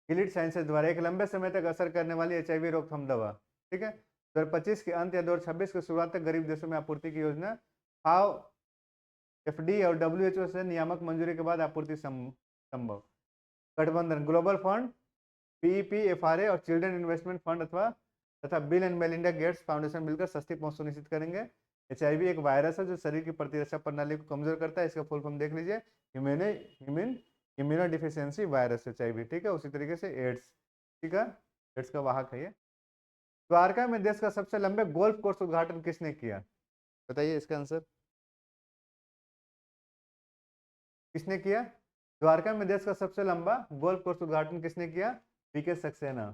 गिलीड साइंसेज द्वारा एक लंबे समय तक असर करने वाली एचआईवी रोकथाम दवा। ठीक है, 2025 के अंत या 2026 की शुरुआत तक गरीब देशों में आपूर्ति की योजना, हाउ एफडी और डब्ल्यूएचओ से नियामक मंजूरी के बाद आपूर्ति संभव। गठबंधन, ग्लोबल फंड, पीईपी, एफआरए और चिल्ड्रन इन्वेस्टमेंट फंड अथवा तथा bill and Melinda Gates foundation मिलकर सस्ती पहुंच सुनिश्चित करेंगे। एचआईवी एक वायरस है जो शरीर की प्रतिरक्षा प्रणाली को कमजोर करता है, इसका फुल फॉर्म देख लीजिए, इम्यूनो डिफिशियंसी वायरस एचआईवी। ठीक है, उसी तरीके से एड्स, ठीक है, एड्स का वाहक है ये। द्वारका में देश का सबसे लंबे गोल्फ कोर्स उद्घाटन किसने किया, बताइए इसका आंसर, किसने किया। द्वारका में देश का सबसे लंबा गोल्फ कोर्स उद्घाटन किसने किया, वीके सक्सेना।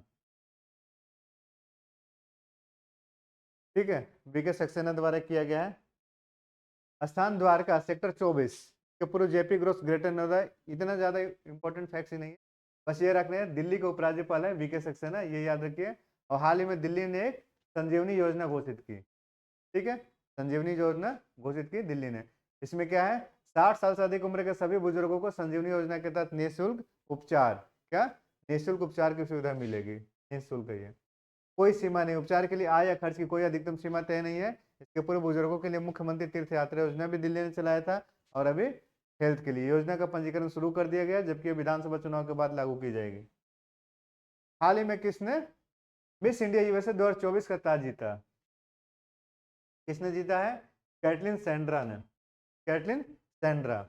ठीक है, वीके सक्सेना द्वारा किया गया है। स्थान द्वारका सेक्टर 24 के पूर्व जेपी ग्रोस ग्रेटर नोएडा। इतना ज्यादा इंपॉर्टेंट फैक्ट्स ही नहीं है, बस ये रखने हैं, दिल्ली के उपराज्यपाल है वीके सक्सेना, ये याद रखिए। और हाल ही में दिल्ली ने एक संजीवनी योजना घोषित की। ठीक है, संजीवनी योजना घोषित की दिल्ली ने। इसमें क्या है, 60 साल से अधिक उम्र के सभी बुजुर्गों को संजीवनी योजना के तहत निःशुल्क उपचार, क्या, निःशुल्क उपचार की सुविधा मिलेगी, निःशुल्क है ये, कोई सीमा नहीं, उपचार के लिए आय या खर्च की कोई अधिकतम सीमा तय नहीं है। इसके पूर्व बुजुर्गों के लिए मुख्यमंत्री तीर्थ यात्रा योजना भी दिल्ली ने चलाया था, और अभी हेल्थ के लिए योजना का पंजीकरण शुरू कर दिया गया, जबकि विधानसभा चुनाव के बाद लागू की जाएगी। हाल ही में किसने मिस इंडिया यूएसए 2024 का ताज जीता, किसने जीता है, कैटलिन सैंड्रा ने, कैटलिन सैंड्रा।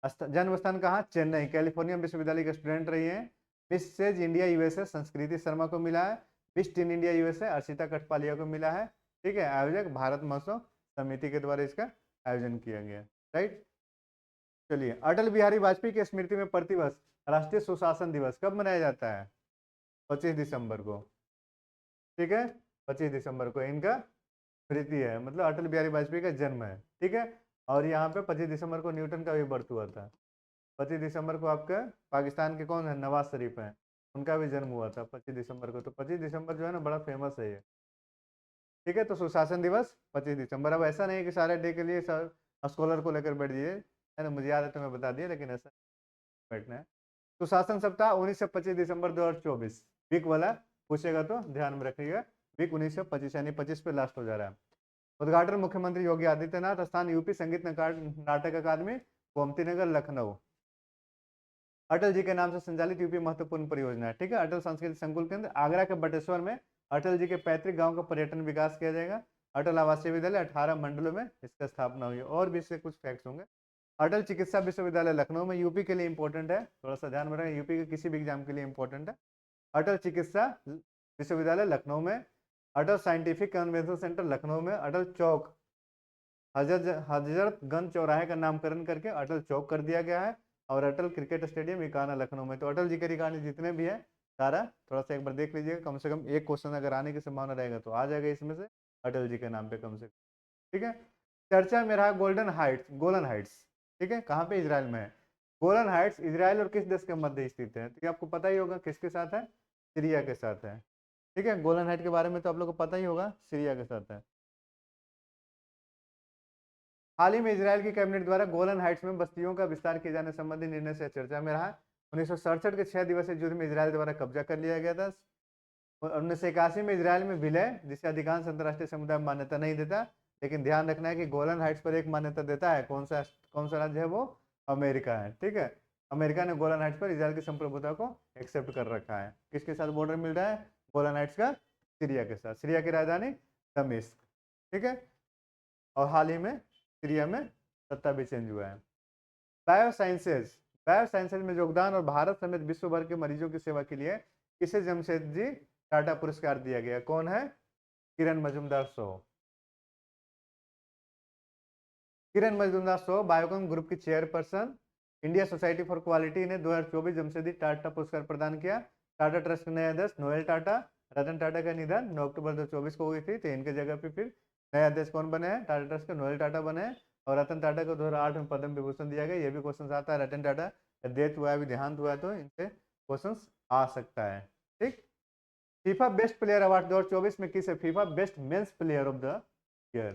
जन्म स्थान कहाँ, चेन्नई, कैलिफोर्निया विश्वविद्यालय के स्टूडेंट रही हैं। मिसेज इंडिया यूएसए संस्कृति शर्मा को मिला है। Miss tin India USA Arshita Kathpalia को मिला है। ठीक है, आयोजक भारत महोत्सव समिति के द्वारा इसका आयोजन किया गया। राइट, चलिए, अटल बिहारी वाजपेयी की स्मृति में प्रतिवर्ष राष्ट्रीय सुशासन दिवस कब मनाया जाता है, 25 दिसंबर को। ठीक है, 25 दिसंबर को इनका स्मृति है, मतलब अटल बिहारी वाजपेयी का जन्म है। ठीक है, और यहाँ पे 25 दिसंबर को न्यूटन का भी बर्थ हुआ था। 25 दिसंबर को आपका पाकिस्तान के कौन है, नवाज शरीफ हैं, उनका भी जन्म हुआ था 25 दिसंबर को। तो 25 दिसंबर जो है ना, बड़ा फेमस है ये। ठीक है, तो सुशासन दिवस 25 दिसंबर। अब ऐसा नहीं कि सारे डे के लिए स्कॉलर को लेकर बैठ जाइए, है ना, मुझे याद है तो मैं बता दिया, लेकिन ऐसा बैठना है। सुशासन सप्ताह 19 से 25 दिसंबर 2024, वीक वाला पूछेगा तो ध्यान में रखिएगा, वीक 19 से 25 यानी 25 पे लास्ट हो जा रहा है। उद्घाटन मुख्यमंत्री योगी आदित्यनाथ। स्थान यूपी संगीत नाटक अकादमी, गोमती नगर, लखनऊ। अटल जी के नाम से संचालित यूपी महत्वपूर्ण परियोजना है। ठीक है, अटल सांस्कृतिक संकुल केंद्र आगरा के बटेश्वर में अटल जी के पैतृक गांव का पर्यटन विकास किया जाएगा। अटल आवासीय विद्यालय 18 मंडलों में इसका स्थापना हुई है। और भी इससे कुछ फैक्ट्स होंगे। अटल चिकित्सा विश्वविद्यालय लखनऊ में, यूपी के लिए इंपॉर्टेंट है, थोड़ा सा ध्यान में रखें, यूपी के किसी भी एग्जाम के लिए इंपॉर्टेंट है। अटल चिकित्सा विश्वविद्यालय लखनऊ में। अटल साइंटिफिक कन्वेंशन सेंटर लखनऊ में। अटल चौक हजरतगंज चौराहे का नामकरण करके अटल चौक कर दिया गया है। और अटल क्रिकेट स्टेडियम इकाना लखनऊ में। तो अटल जी के रिगार्डिंग जितने भी है सारा थोड़ा सा एक बार देख लीजिएगा, कम से कम एक क्वेश्चन अगर आने की संभावना रहेगा तो आ जाएगा इसमें से अटल जी के नाम पे कम से कम। ठीक है। चर्चा में रहा गोलन हाइट्स। ठीक है, कहाँ पे? इजराइल में है। गोलन हाइट्स इजराइल और किस देश के मध्य स्थित है? तो ये आपको पता ही होगा किसके साथ है, सीरिया के साथ है। ठीक है, गोलन हाइट के बारे में तो आप लोग को पता ही होगा, सीरिया के साथ है। हाल ही में इजराइल की कैबिनेट द्वारा गोलन हाइट्स में बस्तियों का विस्तार किए जाने संबंधी निर्णय से चर्चा में रहा। 1967 के 6 दिवसीय युद्ध में इजराइल द्वारा कब्जा कर लिया गया था। 1981 में इजराइल में विलय, जिसे अधिकांश अंतर्राष्ट्रीय समुदाय मान्यता नहीं देता। लेकिन ध्यान रखना है कि गोलन हाइट्स पर एक मान्यता देता है। कौन सा राज्य है वो? अमेरिका है। ठीक है, अमेरिका ने गोलन हाइट्स पर इजराइल की संप्रभुता को एक्सेप्ट कर रखा है। किसके साथ बॉर्डर मिल रहा है गोलन हाइट्स का? सीरिया के साथ। सीरिया की राजधानी दमिश्क। ठीक है, और हाल ही में सीरिया में सत्ता भी चेंज हुआ है। बायोसाइंसेज बायोसाइंसेज में योगदान और भारत समेत विश्व भर के मरीजों की सेवा के लिए किसे जमशेदजी टाटा पुरस्कार दिया गया? कौन है? किरण मजूमदार शो। किरण मजूमदार शो बायोकॉन ग्रुप की chairperson. India society for quality ने 2024 जमशेदजी टाटा पुरस्कार प्रदान किया। टाटा ट्रस्ट के नए अध्यक्ष नोएल टाटा। रतन टाटा का निधन 9 अक्टूबर 2024 को हुई थी, तो इनके जगह पे फिर नए अध्यक्ष कौन बने हैं? टाटा ट्रस्ट के नोएल टाटा बने हैं। और रतन टाटा को 2008 में पद्म विभूषण दिया गया। ये भी क्वेश्चन आता है, रतन टाटा का डेथ हुआ है, अभी देहांत हुआ है, तो इनसे क्वेश्चन आ सकता है। ठीक। फीफा बेस्ट प्लेयर अवार्ड 2024 में किसे? FIFA best men's player of the year.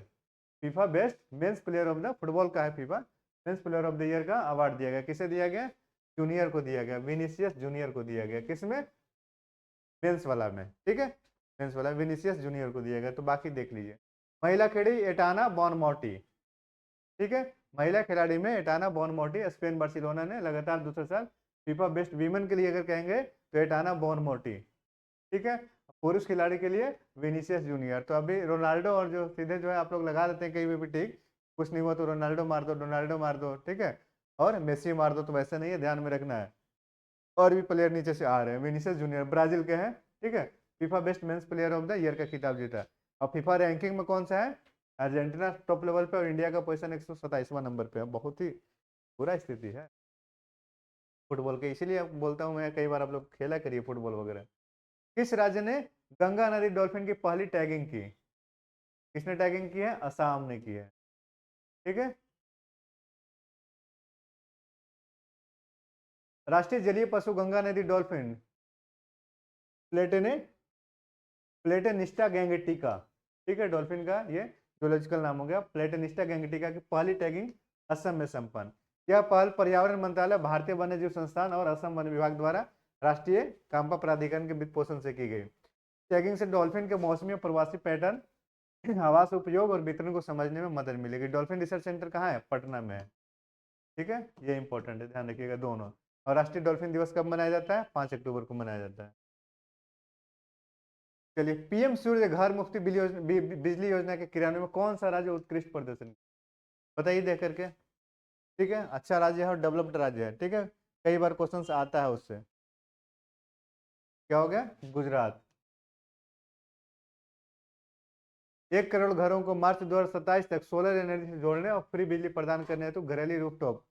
FIFA best men's player of the football का है, FIFA men's player of the year का अवार्ड दिया गया। किसे दिया गया? जूनियर को दिया गया, विनीसियस जूनियर को दिया गया। किसमें? मेंस वाला में। ठीक है, मेंस वाला विनीसियस जूनियर को दिया गया। तो बाकी देख लीजिए। महिला खिलाड़ी एटाना बोनमोटी। ठीक है, महिला खिलाड़ी में एटाना बोनमोटी, स्पेन बार्सिलोना ने लगातार दूसरे साल फीफा बेस्ट वीमेन के लिए अगर कहेंगे तो एटाना बोनमोटी। ठीक है, पुरुष खिलाड़ी के लिए विनीसियस जूनियर। तो अभी रोनाल्डो और जो सीधे जो है आप लोग लगा देते हैं कहीं भी ठीक, कुछ नहीं हुआ तो रोनाल्डो मार दो, रोनाल्डो मार दो। ठीक है, और मेसी मार दो, तो वैसे नहीं है, ध्यान में रखना है। और भी प्लेयर नीचे से आ रहे हैं। विनीसियस जूनियर ब्राजील के हैं। ठीक है, FIFA best men's player of the year का खिताब जीता। और फीफा रैंकिंग में कौन सा है? अर्जेंटीना टॉप लेवल पे और इंडिया का पोजीशन 127वां नंबर पे है। बहुत ही बुरा स्थिति है फुटबॉल के, इसीलिए बोलता हूँ मैं कई बार आप लोग खेला करिए फुटबॉल वगैरह। किस राज्य ने गंगा नदी डॉल्फिन की पहली टैगिंग की? किसने टैगिंग की है? असम ने की है। ठीक है, राष्ट्रीय जलीय पशु गंगा नदी डॉल्फिन प्लेटेने प्लेटेनिस्टा गैंगेटिका। ठीक है, डॉल्फिन का ये जूलॉजिकल नाम हो गया प्लेटेनिस्टा गैंगेटिका की पहली टैगिंग असम में संपन्न। यह पहल पर्यावरण मंत्रालय, भारतीय वन्यजीव संस्थान और असम वन विभाग द्वारा राष्ट्रीय काम्पा प्राधिकरण के वित्त पोषण से की गई। टैगिंग से डॉल्फिन के मौसमी और प्रवासी पैटर्न, आवास उपयोग और वितरण को समझने में मदद मिलेगी। डॉल्फिन रिसर्च सेंटर कहाँ है? पटना में है। ठीक है, ये इंपॉर्टेंट है, ध्यान रखिएगा दोनों। और राष्ट्रीय डॉल्फिन दिवस कब मनाया जाता है? 5 अक्टूबर को मनाया जाता है। चलिए, पीएम सूर्य घर मुफ्त बिजली योजना के क्रियान्वयन में कौन सा राज्य उत्कृष्ट प्रदर्शन? बताइए देख करके। ठीक है, अच्छा राज्य है और डेवलप्ड राज्य है। ठीक है, कई बार क्वेश्चन आता है उससे। क्या हो गया? गुजरात। 1 करोड़ घरों को मार्च 2027 तक सोलर एनर्जी से जोड़ने और फ्री बिजली प्रदान करने हेतु घरेलू रूफटॉप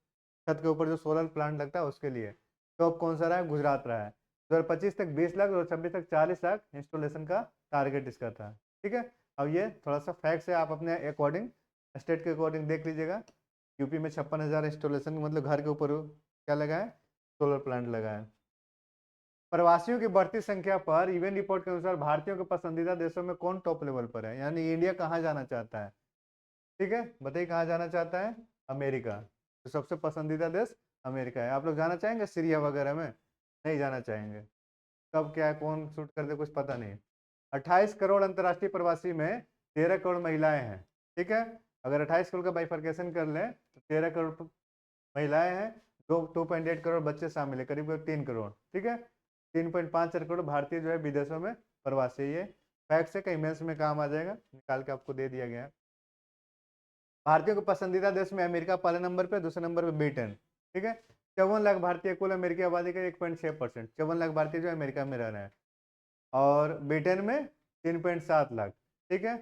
छत के ऊपर जो सोलर प्लांट लगता है उसके लिए टॉप कौन सा रहा है? गुजरात रहा है। 2025 तक 20 लाख, 2026 तक 40 लाख इंस्टॉलेशन का टारगेट इसका था। ठीक है, अब ये थोड़ा सा फैक्ट्स है, आप अपने अकॉर्डिंग स्टेट के अकॉर्डिंग देख लीजिएगा। यूपी में 56,000 इंस्टॉलेशन, मतलब घर के ऊपर क्या लगा है? सोलर प्लांट लगा है। प्रवासियों की बढ़ती संख्या पर यूएन रिपोर्ट के अनुसार भारतीयों के पसंदीदा देशों में कौन टॉप लेवल पर है? यानी इंडिया कहाँ जाना चाहता है? ठीक है, बताइए कहाँ जाना चाहता है? अमेरिका। तो सबसे पसंदीदा देश अमेरिका है। आप लोग जाना चाहेंगे सीरिया वगैरह में? नहीं जाना चाहेंगे। कब क्या है, कौन शूट कर दे, कुछ पता नहीं। 28 करोड़ अंतर्राष्ट्रीय प्रवासी में 13 करोड़ महिलाएं हैं। ठीक है, अगर 28 करोड़ का बाइफर्केशन कर लें तो 13 करोड़ महिलाएं हैं, 2.8 करोड़ बच्चे शामिल है, करीब करीब 3 करोड़। ठीक है, 3.5 करोड़ भारतीय जो है विदेशों में प्रवासी। ये फैक्ट है, कहीं मेंस में काम आ जाएगा, निकाल के आपको दे दिया गया है। भारतीयों के पसंदीदा देश में अमेरिका पहले नंबर पे, दूसरे नंबर पे ब्रिटेन। ठीक है, 54 लाख भारतीय, कुल अमेरिकी आबादी का 1.6%। 54 लाख भारतीय जो अमेरिका में रह रहे हैं और ब्रिटेन में 3.7 लाख। ठीक है,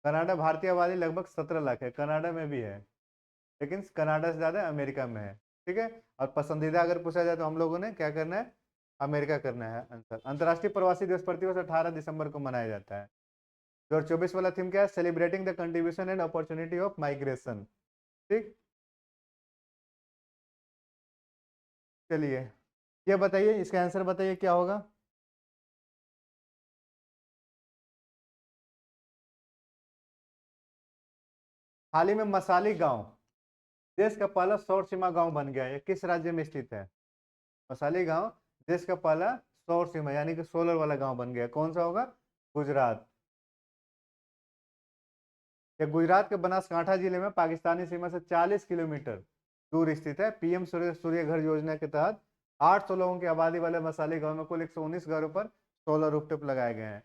कनाडा भारतीय आबादी लगभग 17 लाख है, कनाडा में भी है, लेकिन कनाडा से ज़्यादा अमेरिका में है। ठीक है, और पसंदीदा अगर पूछा जाए तो हम लोगों ने क्या करना है, अमेरिका करना है आंसर। अंतर्राष्ट्रीय प्रवासी दिवस प्रतिवर्ष 18 दिसंबर को मनाया जाता है। 2024 वाला थीम क्या है, celebrating the contribution and opportunity of migration. ठीक, चलिए ये बताइए, इसका आंसर बताइए क्या होगा। हाल ही में मसाली गांव देश का पहला सौर सीमा गांव बन गया है, किस राज्य में स्थित है। मसाली गांव देश का पहला सौर सीमा यानी कि सोलर वाला गांव बन गया, कौन सा होगा, गुजरात। ये गुजरात के बनासकांठा जिले में पाकिस्तानी सीमा से 40 किलोमीटर दूर स्थित है। पीएम सूर्य घर योजना के तहत 800 लोगों की आबादी वाले मसाली गांव में कुल 119 घरों पर सोलर रूफटॉप लगाए गए हैं।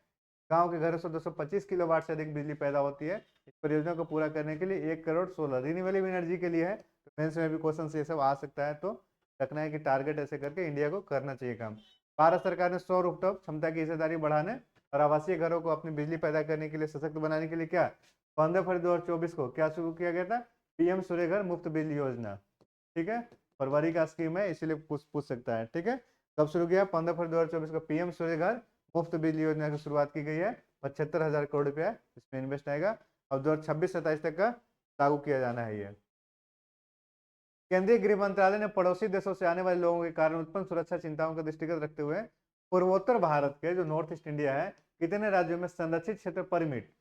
गांव के घरों से 225 किलोवाट से अधिक बिजली पैदा होती है। इस परियोजना को पूरा करने के लिए 1 करोड़ सोलर रिन्यूएबल एनर्जी के लिए है। तो मेंस में भी क्वेश्चन ये सब आ सकता है, तो रखना है कि टारगेट ऐसे करके इंडिया को करना चाहिए काम। भारत सरकार ने सौर रूफटॉप क्षमता की हिस्सेदारी बढ़ाने और आवासीय घरों को अपनी बिजली पैदा करने के लिए सशक्त बनाने के लिए क्या 15 फरवरी 2024 को क्या शुरू किया गया था, पीएम सूर्य घर मुफ्त बिजली योजना। ठीक है, फरवरी का स्कीम है इसीलिए पूछ सकता है। ठीक है, कब शुरू किया, 15 फरवरी 2024 को पीएम सूर्य घर मुफ्त बिजली योजना की शुरुआत की गई है। 75,000 करोड़ रुपया इसमें इन्वेस्ट आएगा और 2026-27 तक का लागू किया जाना है ये। केंद्रीय गृह मंत्रालय ने पड़ोसी देशों से आने वाले लोगों के कारण उत्पन्न सुरक्षा चिंताओं का दृष्टिगत रखते हुए पूर्वोत्तर भारत के जो नॉर्थ ईस्ट इंडिया है कितने राज्यों में संरक्षित क्षेत्र परमिट,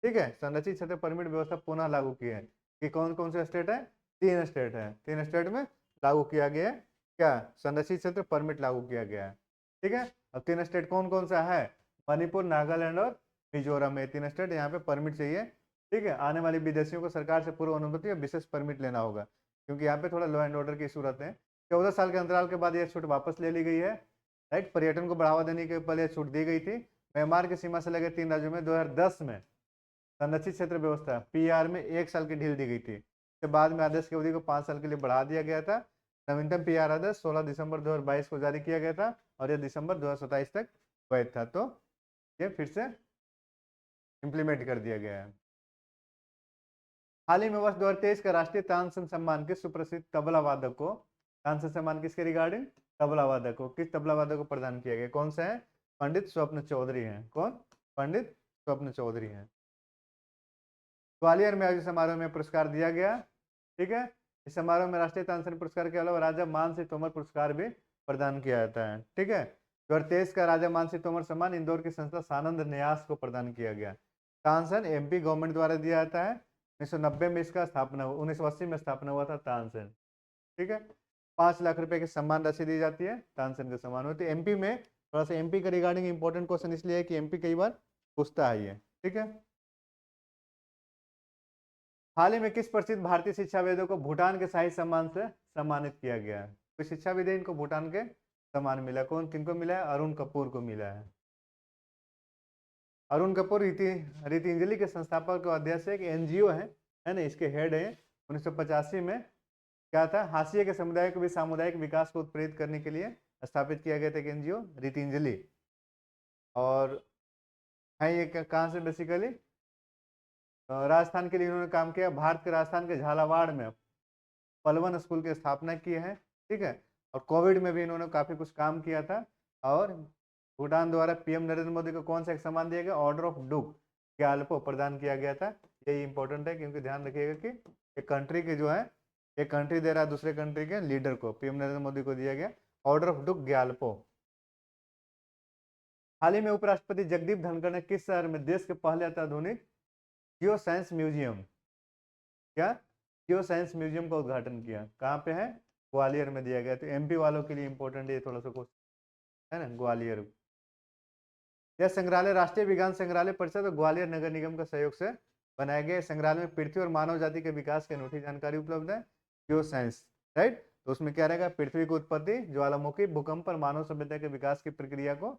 ठीक है, संरक्षित क्षेत्र परमिट व्यवस्था पुनः लागू की है। कि कौन कौन से स्टेट है, 3 स्टेट है, 3 स्टेट में लागू किया गया है क्या, संरक्षित क्षेत्र परमिट लागू किया गया है। ठीक है, अब 3 स्टेट कौन कौन सा है, मणिपुर, नागालैंड और मिजोरम में 3 स्टेट यहाँ पे परमिट चाहिए। ठीक है, आने वाले विदेशियों को सरकार से पूर्व अनुमति और विशेष परमिट लेना होगा, क्योंकि यहाँ पे थोड़ा लॉ एंड ऑर्डर की इशू रहते हैं। 14 साल के अंतराल के बाद यह छूट वापस ले ली गई है। राइट, पर्यटन को बढ़ावा देने के पहले छूट दी गई थी। म्यांमार की सीमा से लगे 3 राज्यों में 2010 में संरक्षित क्षेत्र व्यवस्था पीआर में 1 साल की ढील दी गई थी। इसके बाद में आदेश की अवधि को 5 साल के लिए बढ़ा दिया गया था। नवीनतम पीआर आदेश 16 दिसंबर 2022 को जारी किया गया था और यह दिसंबर 2027 तक वैध था, तो ये फिर से इम्प्लीमेंट कर दिया गया है। हाल ही में वर्ष 2023 का राष्ट्रीय तानसेन सम्मान किस सुप्रसिद्ध तबला वादक को, तानसेन सम्मान किसके रिगार्डिंग, तबला वादक को, किस तबला वादक को प्रदान किया गया, कौन सा है, पंडित स्वप्न चौधरी हैं। कौन, पंडित स्वप्न चौधरी हैं। ग्वालियर में आयोजित समारोह में पुरस्कार दिया गया। ठीक है, इस समारोह में राष्ट्रीय तानसेन पुरस्कार के अलावा राजा मान सिंह तोमर पुरस्कार भी प्रदान किया जाता है। ठीक है, 2023 का राजा मान सिंह तोमर सम्मान इंदौर की संस्था सानंद न्यास को प्रदान किया गया। तानसेन एमपी गवर्नमेंट द्वारा दिया जाता है। 1990 में इसका स्थापना, 1980 में स्थापना हुआ था तानसेन। ठीक है, 5 लाख रुपए की सम्मान राशि दी जाती है तानसेन के सम्मान में। तो एमपी में थोड़ा सा एमपी के रिगार्डिंग इंपॉर्टेंट क्वेश्चन इसलिए है कि एमपी कई बार पूछता है ये। ठीक है, हाल ही में किस प्रसिद्ध भारतीय शिक्षाविदों को भूटान के शाही सम्मान से सम्मानित किया गया है, कोई शिक्षाविद है इनको भूटान के सम्मान मिला, कौन किनको मिला है, अरुण कपूर को मिला है। अरुण कपूर रीतिंजलि के संस्थापक और अध्यक्ष एक एनजीओ है ना, इसके हेड है। 1985 में क्या था, हाशिए के समुदाय को भी सामुदायिक विकास को उत्प्रेरित करने के लिए स्थापित किया गया था एक एनजीओ रीतिंजलि। और है ये कहाँ से बेसिकली, राजस्थान के लिए इन्होंने काम किया। भारत के राजस्थान के झालावाड़ में पलवन स्कूल की स्थापना की है। ठीक है, और कोविड में भी इन्होंने काफ़ी कुछ काम किया था। और भूटान द्वारा पीएम नरेंद्र मोदी को कौन सा एक सम्मान दिया गया, ऑर्डर ऑफ डुक ग्यालपो प्रदान किया गया था। यही इंपॉर्टेंट है, क्योंकि ध्यान रखिएगा कि एक कंट्री के जो है, एक कंट्री दे रहा है दूसरे कंट्री के लीडर को, पीएम नरेंद्र मोदी को दिया गया ऑर्डर ऑफ डुक ग्यालपो। हाल ही में उपराष्ट्रपति जगदीप धनखड़ ने किस शहर में देश के पहले अत्याधुनिक जियो साइंस म्यूजियम, क्या जियो साइंस म्यूजियम का उद्घाटन किया, कहाँ पे है, ग्वालियर में दिया गया। तो एमपी वालों के लिए इंपॉर्टेंट है थोड़ा सा क्वेश्चन, है ना, ग्वालियर। यह संग्रहालय राष्ट्रीय विज्ञान संग्रहालय परिषद और ग्वालियर नगर निगम के सहयोग से बनाया गया। संग्रहालय में पृथ्वी और मानव जाति के विकास की अनूठी जानकारी उपलब्ध है, जियो साइंस। राइट, तो उसमें क्या रहेगा, पृथ्वी की उत्पत्ति, ज्वालामुखी, भूकंप और मानव सभ्यता के विकास की प्रक्रिया को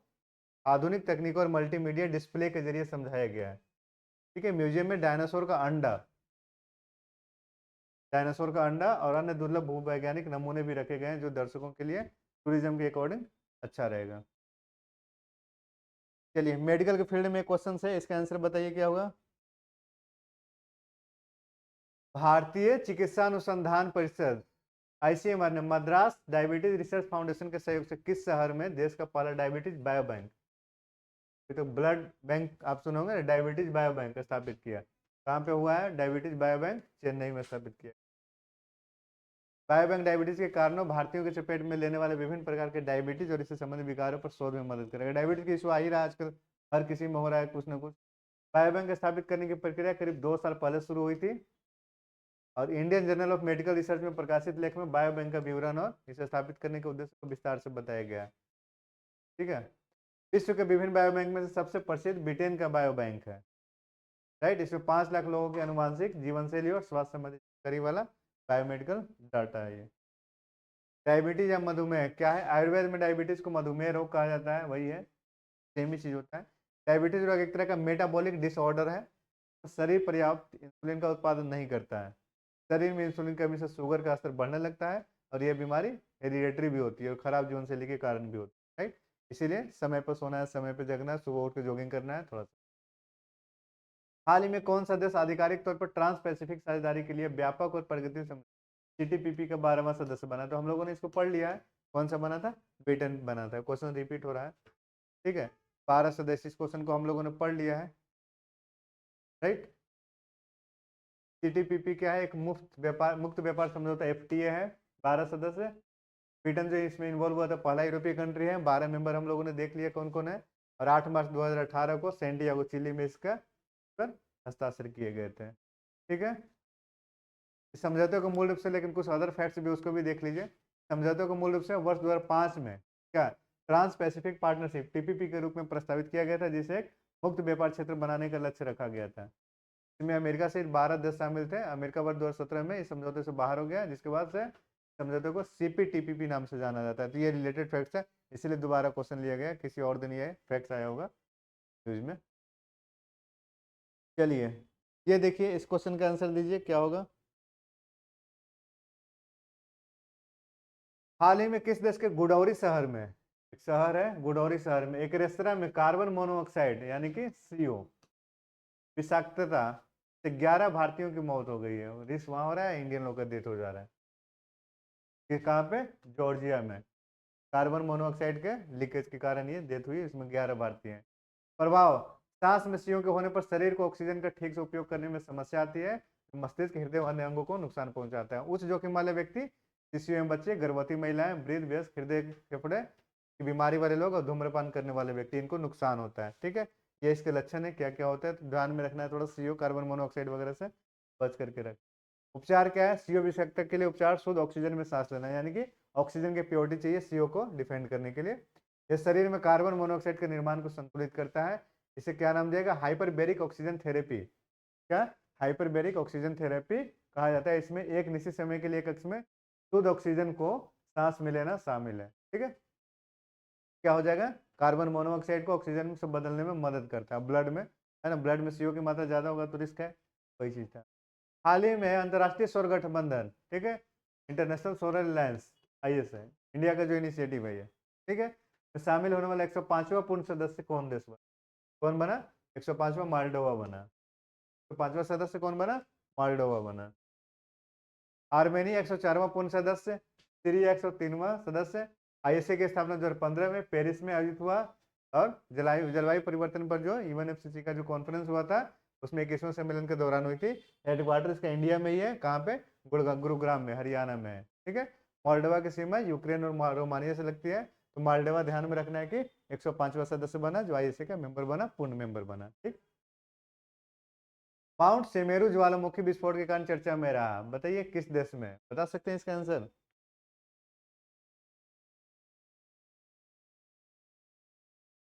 आधुनिक तकनीकों और मल्टीमीडिया डिस्प्ले के जरिए समझाया गया है। ठीक है, म्यूजियम में डायनासोर का अंडा और अन्य दुर्लभ भूवैज्ञानिक नमूने भी रखे गए हैं, जो दर्शकों के लिए टूरिज्म के अकॉर्डिंग अच्छा रहेगा। चलिए, मेडिकल के फील्ड में क्वेश्चन है, इसका आंसर बताइए क्या होगा। भारतीय चिकित्सा अनुसंधान परिषद आईसीएमआर ने मद्रास डायबिटीज रिसर्च फाउंडेशन के सहयोग से किस शहर में देश का पहला डायबिटीज बायो बैंक, तो ब्लड बैंक आप सुनोगे, डायबिटीज बायो बैंक स्थापित किया? कहाँ पे हुआ है डायबिटीज बायो बैंक? चेन्नई में स्थापित किया। बायो बैंक डायबिटीज के कारणों भारतीयों के चपेट में लेने वाले विभिन्न प्रकार के डायबिटीज और इससे संबंधित विकारों पर शोध में मदद करेगा। डायबिटीज की इशू आ ही रहा है आजकल, हर किसी में हो रहा है कुछ ना कुछ। बायो बैंक स्थापित करने की प्रक्रिया करीब 2 साल पहले शुरू हुई थी और Indian journal of medical research में प्रकाशित लेख में बायो बैंक का विवरण और इसे स्थापित करने के उद्देश्य को विस्तार से बताया गया। ठीक है। विश्व के विभिन्न बायो बैंक में से सबसे प्रसिद्ध ब्रिटेन का बायो बैंक है, राइट। इसमें 5 लाख लोगों की अनुवांशिक, जीवन शैली और स्वास्थ्य संबंधी जानकारी वाला बायोमेडिकल डाटा है ये। डायबिटीज या मधुमेह क्या है? आयुर्वेद में डायबिटीज को मधुमेह रोग कहा जाता है, वही है, सेम ही चीज होता है। डायबिटीज रोग एक तरह का मेटाबॉलिक डिसऑर्डर है, शरीर पर्याप्त इंसुलिन का उत्पादन नहीं करता है। शरीर में इंसुलिन कमी से शुगर का स्तर बढ़ने लगता है और यह बीमारी हेरिडेटरी भी होती है और खराब जीवन शैली के कारण भी होती है, राइट। इसीलिए समय पर सोना है, समय पर जगना है, सुबह उठ के जॉगिंग करना है थोड़ा सा। हाल ही में कौन सा देश आधिकारिक तौर पर ट्रांस पैसिफिक साझेदारी के लिए व्यापक और प्रगति सीटीपीपी का 12वां सदस्य बना? तो हम लोगों ने इसको पढ़ लिया है, कौन सा बना था? ब्रिटेन बना था। क्वेश्चन रिपीट हो रहा है, ठीक है। 12 सदस्य, इस क्वेश्चन को हम लोगों ने पढ़ लिया है, राइट। सीटीपीपी क्या है? एक मुक्त व्यापार समझौता, एफटीए है। 12 सदस्य, ब्रिटेन जो इसमें इन्वॉल्व हुआ था पहला यूरोपीय कंट्री है। 12 मेंबर हम लोगों ने देख लिया कौन कौन है। और 8 मार्च 2018 को सैंटियागो चिली में इसका पर हस्ताक्षर किए गए थे, ठीक है। समझौते को मूल रूप से, लेकिन कुछ अदर फैक्ट्स भी उसको भी देख लीजिए। समझौते को मूल रूप से वर्ष 2005 में क्या ट्रांस पैसिफिक पार्टनरशिप टीपीपी के रूप में प्रस्तावित किया गया था, जिसे एक मुक्त व्यापार क्षेत्र बनाने का लक्ष्य रखा गया था। इसमें अमेरिका से 12 देश शामिल थे। अमेरिका वर्ष 2017 में इस समझौते से बाहर हो गया, जिसके बाद से समझौते को सीपीटीपीपी नाम से जाना जाता है। तो ये रिलेटेड फैक्ट्स है, इसलिए दोबारा क्वेश्चन लिया गया, किसी और दिन ये फैक्ट्स आया होगा न्यूज में। चलिए ये देखिए, इस क्वेश्चन का आंसर दीजिए क्या होगा। हाल ही में किस देश के गुडौरी शहर में, एक शहर है गुडौरी शहर में, एक रेस्तरां में कार्बन मोनोऑक्साइड यानी कि सीओ विषाक्तता से 11 भारतीयों की मौत हो गई है। रिस्क वहां हो रहा है, इंडियन लोग का डेथ हो जा रहा है। कि कहाँ पे? जॉर्जिया में। कार्बन मोनोऑक्साइड के लीकेज के कारण ये डेथ हुई, इसमें 11 भारतीय हैं। प्रभाव, सांस में सीओ के होने पर शरीर को ऑक्सीजन का ठीक से उपयोग करने में समस्या आती है, मस्तिष्क, हृदय और अन्य अंगों को नुकसान पहुंचाता है। उच्च जोखिम वाले व्यक्ति, शिशु एवं बच्चे, गर्भवती महिलाएं, वृद्ध, वयस्क, हृदय फेफड़े की बीमारी वाले लोग और धूम्रपान करने वाले व्यक्ति, इनको नुकसान होता है, ठीक है। ये इसके लक्षण है, क्या क्या होता है तो ध्यान में रखना है थोड़ा। सीओ, कार्बन मोनोऑक्साइड वगैरह से बच करके रख। उपचार क्या है? सीओ विषाक्तता के लिए उपचार शुद्ध ऑक्सीजन में सांस लेना, यानी कि ऑक्सीजन की प्योरिटी चाहिए सीओ को डिफेंड करने के लिए। यह शरीर में कार्बन मोनोऑक्साइड के निर्माण को संतुलित करता है। इसे क्या नाम दिया? Hyperbaric oxygen therapy. क्या? हाइपरबेरिक ऑक्सीजन थेरेपी कहा जाता है। इसमें एक निश्चित समय के लिए कक्ष में शुद्ध ऑक्सीजन को सांस में लेना शामिल है, ठीक है। क्या हो जाएगा? कार्बन मोनोऑक्साइड को ऑक्सीजन से बदलने में मदद करता है ब्लड में, है ना। ब्लड में सीओ की मात्रा ज्यादा होगा तो रिस्क है, वही चीज था। हाल ही में अंतर्राष्ट्रीय सौर गठबंधन, ठीक है, इंटरनेशनल सोलर अलायंस आईएस है, इंडिया का जो इनिशिएटिव है ये, ठीक है, तो शामिल होने वाला 105वां पूर्ण सदस्य कौन देश बना? कौन बना? 105वां मालडोवा बना। तो 5वां सदस्य कौन बना? मालडोवा बना। आर्मेनिया 104वां पूर्ण सदस्य, सीरिया 103वां सदस्य। आईएसए की स्थापना 2015 में पेरिस में आयोजित हुआ और जलवायु परिवर्तन पर जो यूएनएफसीसी का जो कॉन्फ्रेंस हुआ था उसमें 21वें सम्मेलन के दौरान हुई थी। हेडक्वार्टर इसका इंडिया में ही है, कहाँ पे? गुरुग्राम में, हरियाणा में है, ठीक है। मोल्डोवा की सीमा यूक्रेन और रोमानिया से लगती है। तो मोल्डोवा ध्यान में रखना है कि 105वां सदस्य बना, जो आईएसए का मेंबर बना, पूर्ण मेंबर बना, ठीक। माउंट सेमेरू ज्वालामुखी विस्फोट के कारण चर्चा में रहा, बताइए किस देश में? बता सकते हैं इसका आंसर?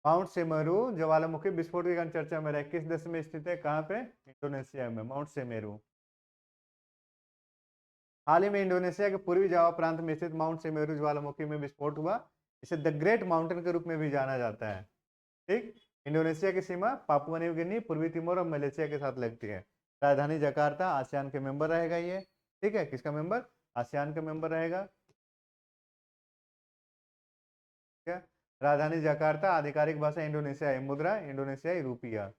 माउंट सेमेरू ज्वालामुखी विस्फोट के कारण चर्चा में रहा, किस देश में स्थित है, कहाँ पे? इंडोनेशिया में, माउंट सेमेरू। हाल ही में इंडोनेशिया के पूर्वी जावा प्रांत में स्थित माउंट सेमेरू ज्वालामुखी में विस्फोट हुआ। इसे द ग्रेट माउंटेन के रूप में भी जाना जाता है, ठीक। इंडोनेशिया की सीमा पापुआ न्यू गिनी, पूर्वी तिमोर और मलेशिया के साथ लगती है। राजधानी जकार्ता, आसियान के मेंबर रहेगा ये, ठीक है। किसका मेंबर? आसियान का मेंबर रहेगा, ठीक है। राजधानी जकार्ता, आधिकारिक भाषा इंडोनेशियाई, मुद्रा इंडोनेशियाई रुपया।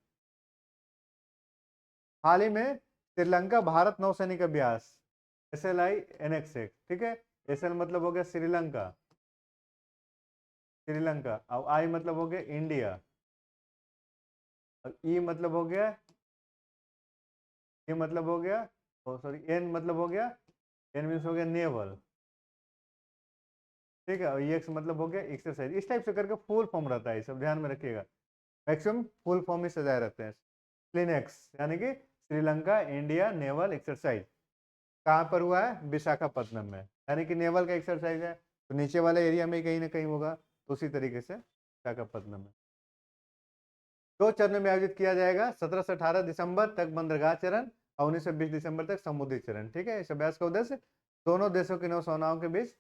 हाल ही में श्रीलंका भारत नौसैनिक अभ्यास, SLINXX, ठीक है। SL मतलब हो गया श्रीलंका, श्रीलंका, और I मतलब हो गया इंडिया, और E मतलब हो गया, ये मतलब हो गया, सॉरी N मतलब हो गया, N मीन्स हो गया नेवल, ठीक है। और EX मतलब हो गया एक्सरसाइज। इस टाइप से करके फुल फॉर्म रहता है, सब ध्यान में रखिएगा। मैक्सिमम फुल फॉर्म में सजाए रहते हैं। SLINX यानी कि श्रीलंका इंडिया नेवल एक्सरसाइज। कहाँ पर हुआ है? विशाखापट्टनम में, यानी कि नेवल का एक्सरसाइज है तो नीचे वाले एरिया में कहीं ना कहीं होगा, तो उसी तरीके से विशाखापट्टनम में। 2 चरणों में आयोजित किया जाएगा, 17 से 18 दिसंबर तक बंदरगाह चरण और 19 से 20 दिसंबर तक समुद्री चरण, ठीक है। इस अभ्यास का उद्देश्य दोनों देशों की नौसेनाओं के बीच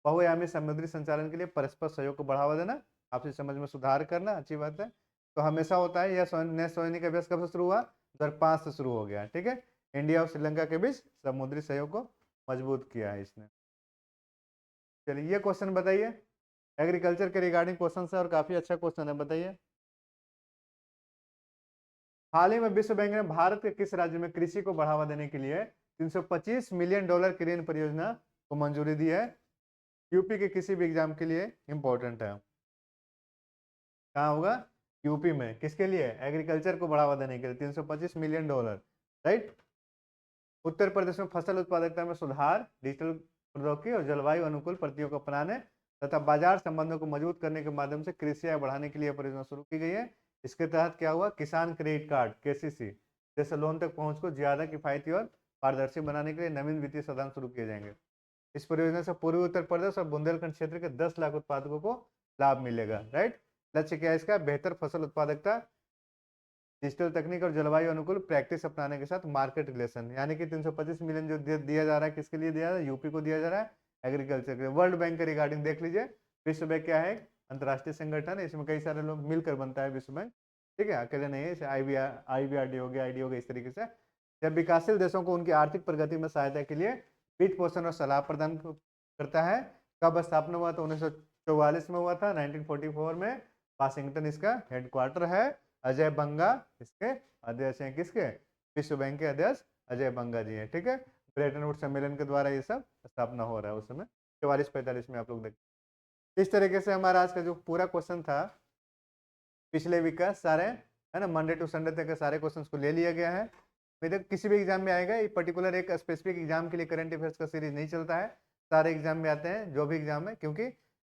बहुआयामी समुद्री संचालन के लिए परस्पर सहयोग को बढ़ावा देना, आपसी समझ में सुधार करना, अच्छी बात है। तो हमेशा होता है। यह नए सैनिक अभ्यास कब से शुरू हुआ? 2005 से शुरू हो गया, ठीक है। इंडिया और श्रीलंका के बीच समुद्री सहयोग को मजबूत किया है इसने। चलिए ये क्वेश्चन बताइए, एग्रीकल्चर के रिगार्डिंग क्वेश्चन है और काफी अच्छा क्वेश्चन है, बताइए। हाल ही में विश्व बैंक ने भारत के किस राज्य में कृषि को बढ़ावा देने के लिए 325 मिलियन डॉलर की ऋण परियोजना को मंजूरी दी है? यूपी के किसी भी एग्जाम के लिए इंपॉर्टेंट है। कहाँ होगा? यूपी में। किसके लिए? एग्रीकल्चर को बढ़ावा देने के लिए 325 million dollar, right. Uttar Pradesh में फसल उत्पादकता में सुधार, डिजिटल प्रौद्योगिकी और जलवायु अनुकूल प्रक्रियाओं को अपनाने तथा बाजार संबंधों को मजबूत करने के माध्यम से कृषि आय बढ़ाने के लिए परियोजना शुरू की गई है। इसके तहत क्या हुआ? किसान क्रेडिट कार्ड KCC जैसे लोन तक पहुंच को ज्यादा किफायती और पारदर्शी बनाने के लिए नवीन वित्तीय साधन शुरू किए जाएंगे। इस परियोजना से पूर्वी उत्तर प्रदेश और बुंदेलखंड क्षेत्र के 10 लाख उत्पादकों को लाभ मिलेगा, राइट। लक्ष्य क्या है इसका? बेहतर फसल उत्पादकता, डिजिटल तकनीक और जलवायु अनुकूल प्रैक्टिस अपनाने के साथ मार्केट रिलेशन, यानी कि 325 मिलियन जो दिया जा रहा है, किसके लिए दिया जा रहा है? यूपी को दिया जा रहा है, एग्रीकल्चर के। वर्ल्ड बैंक के रिगार्डिंग देख लीजिए। विश्व बैंक क्या है? अंतर्राष्ट्रीय संगठन है, इसमें कई सारे लोग मिलकर बनता है विश्व बैंक, ठीक है, अकेले नहीं है। जैसे IBRD हो गया, ID हो गया, इस तरीके से। जब विकासशील देशों को उनकी आर्थिक प्रगति में सहायता के लिए वित्त पोषण और सलाह प्रदान करता है। कब स्थापना हुआ? तो 1944 में हुआ था, 1944 में। वाशिंगटन इसका हेडक्वार्टर है। अजय बंगा इसके अध्यक्ष हैं, किसके? विश्व बैंक के अध्यक्ष अजय बंगा जी हैं, ठीक है। ब्रेटन वुड्स सम्मेलन के द्वारा ये सब स्थापना हो रहा है उस समय 44-45 में, आप लोग देखिए। इस तरीके से हमारा आज का जो पूरा क्वेश्चन था पिछले वीक का, सारे है ना, मंडे टू संडे तक के सारे क्वेश्चन को ले लिया गया है। मेरे किसी भी एग्जाम में आएगा, ये पर्टिकुलर एक स्पेसिफिक एग्जाम के लिए करंट अफेयर्स का सीरीज नहीं चलता है, सारे एग्जाम में आते हैं जो भी एग्जाम है, क्योंकि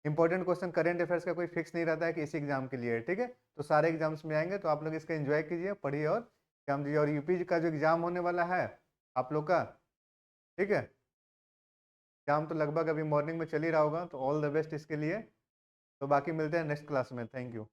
इंपॉर्टेंट क्वेश्चन करंट अफेयर्स का कोई फिक्स नहीं रहता है कि इसी एग्जाम के लिए है, ठीक है। तो सारे एग्जाम्स में आएंगे, तो आप लोग इसका एंजॉय कीजिए, पढ़िए और एग्जाम दीजिए। और यूपी का जो एग्जाम होने वाला है आप लोग का, ठीक है, एग्जाम तो लगभग अभी मॉर्निंग में चल ही रहा होगा, तो ऑल द बेस्ट इसके लिए। तो बाकी मिलते हैं नेक्स्ट क्लास में, थैंक यू।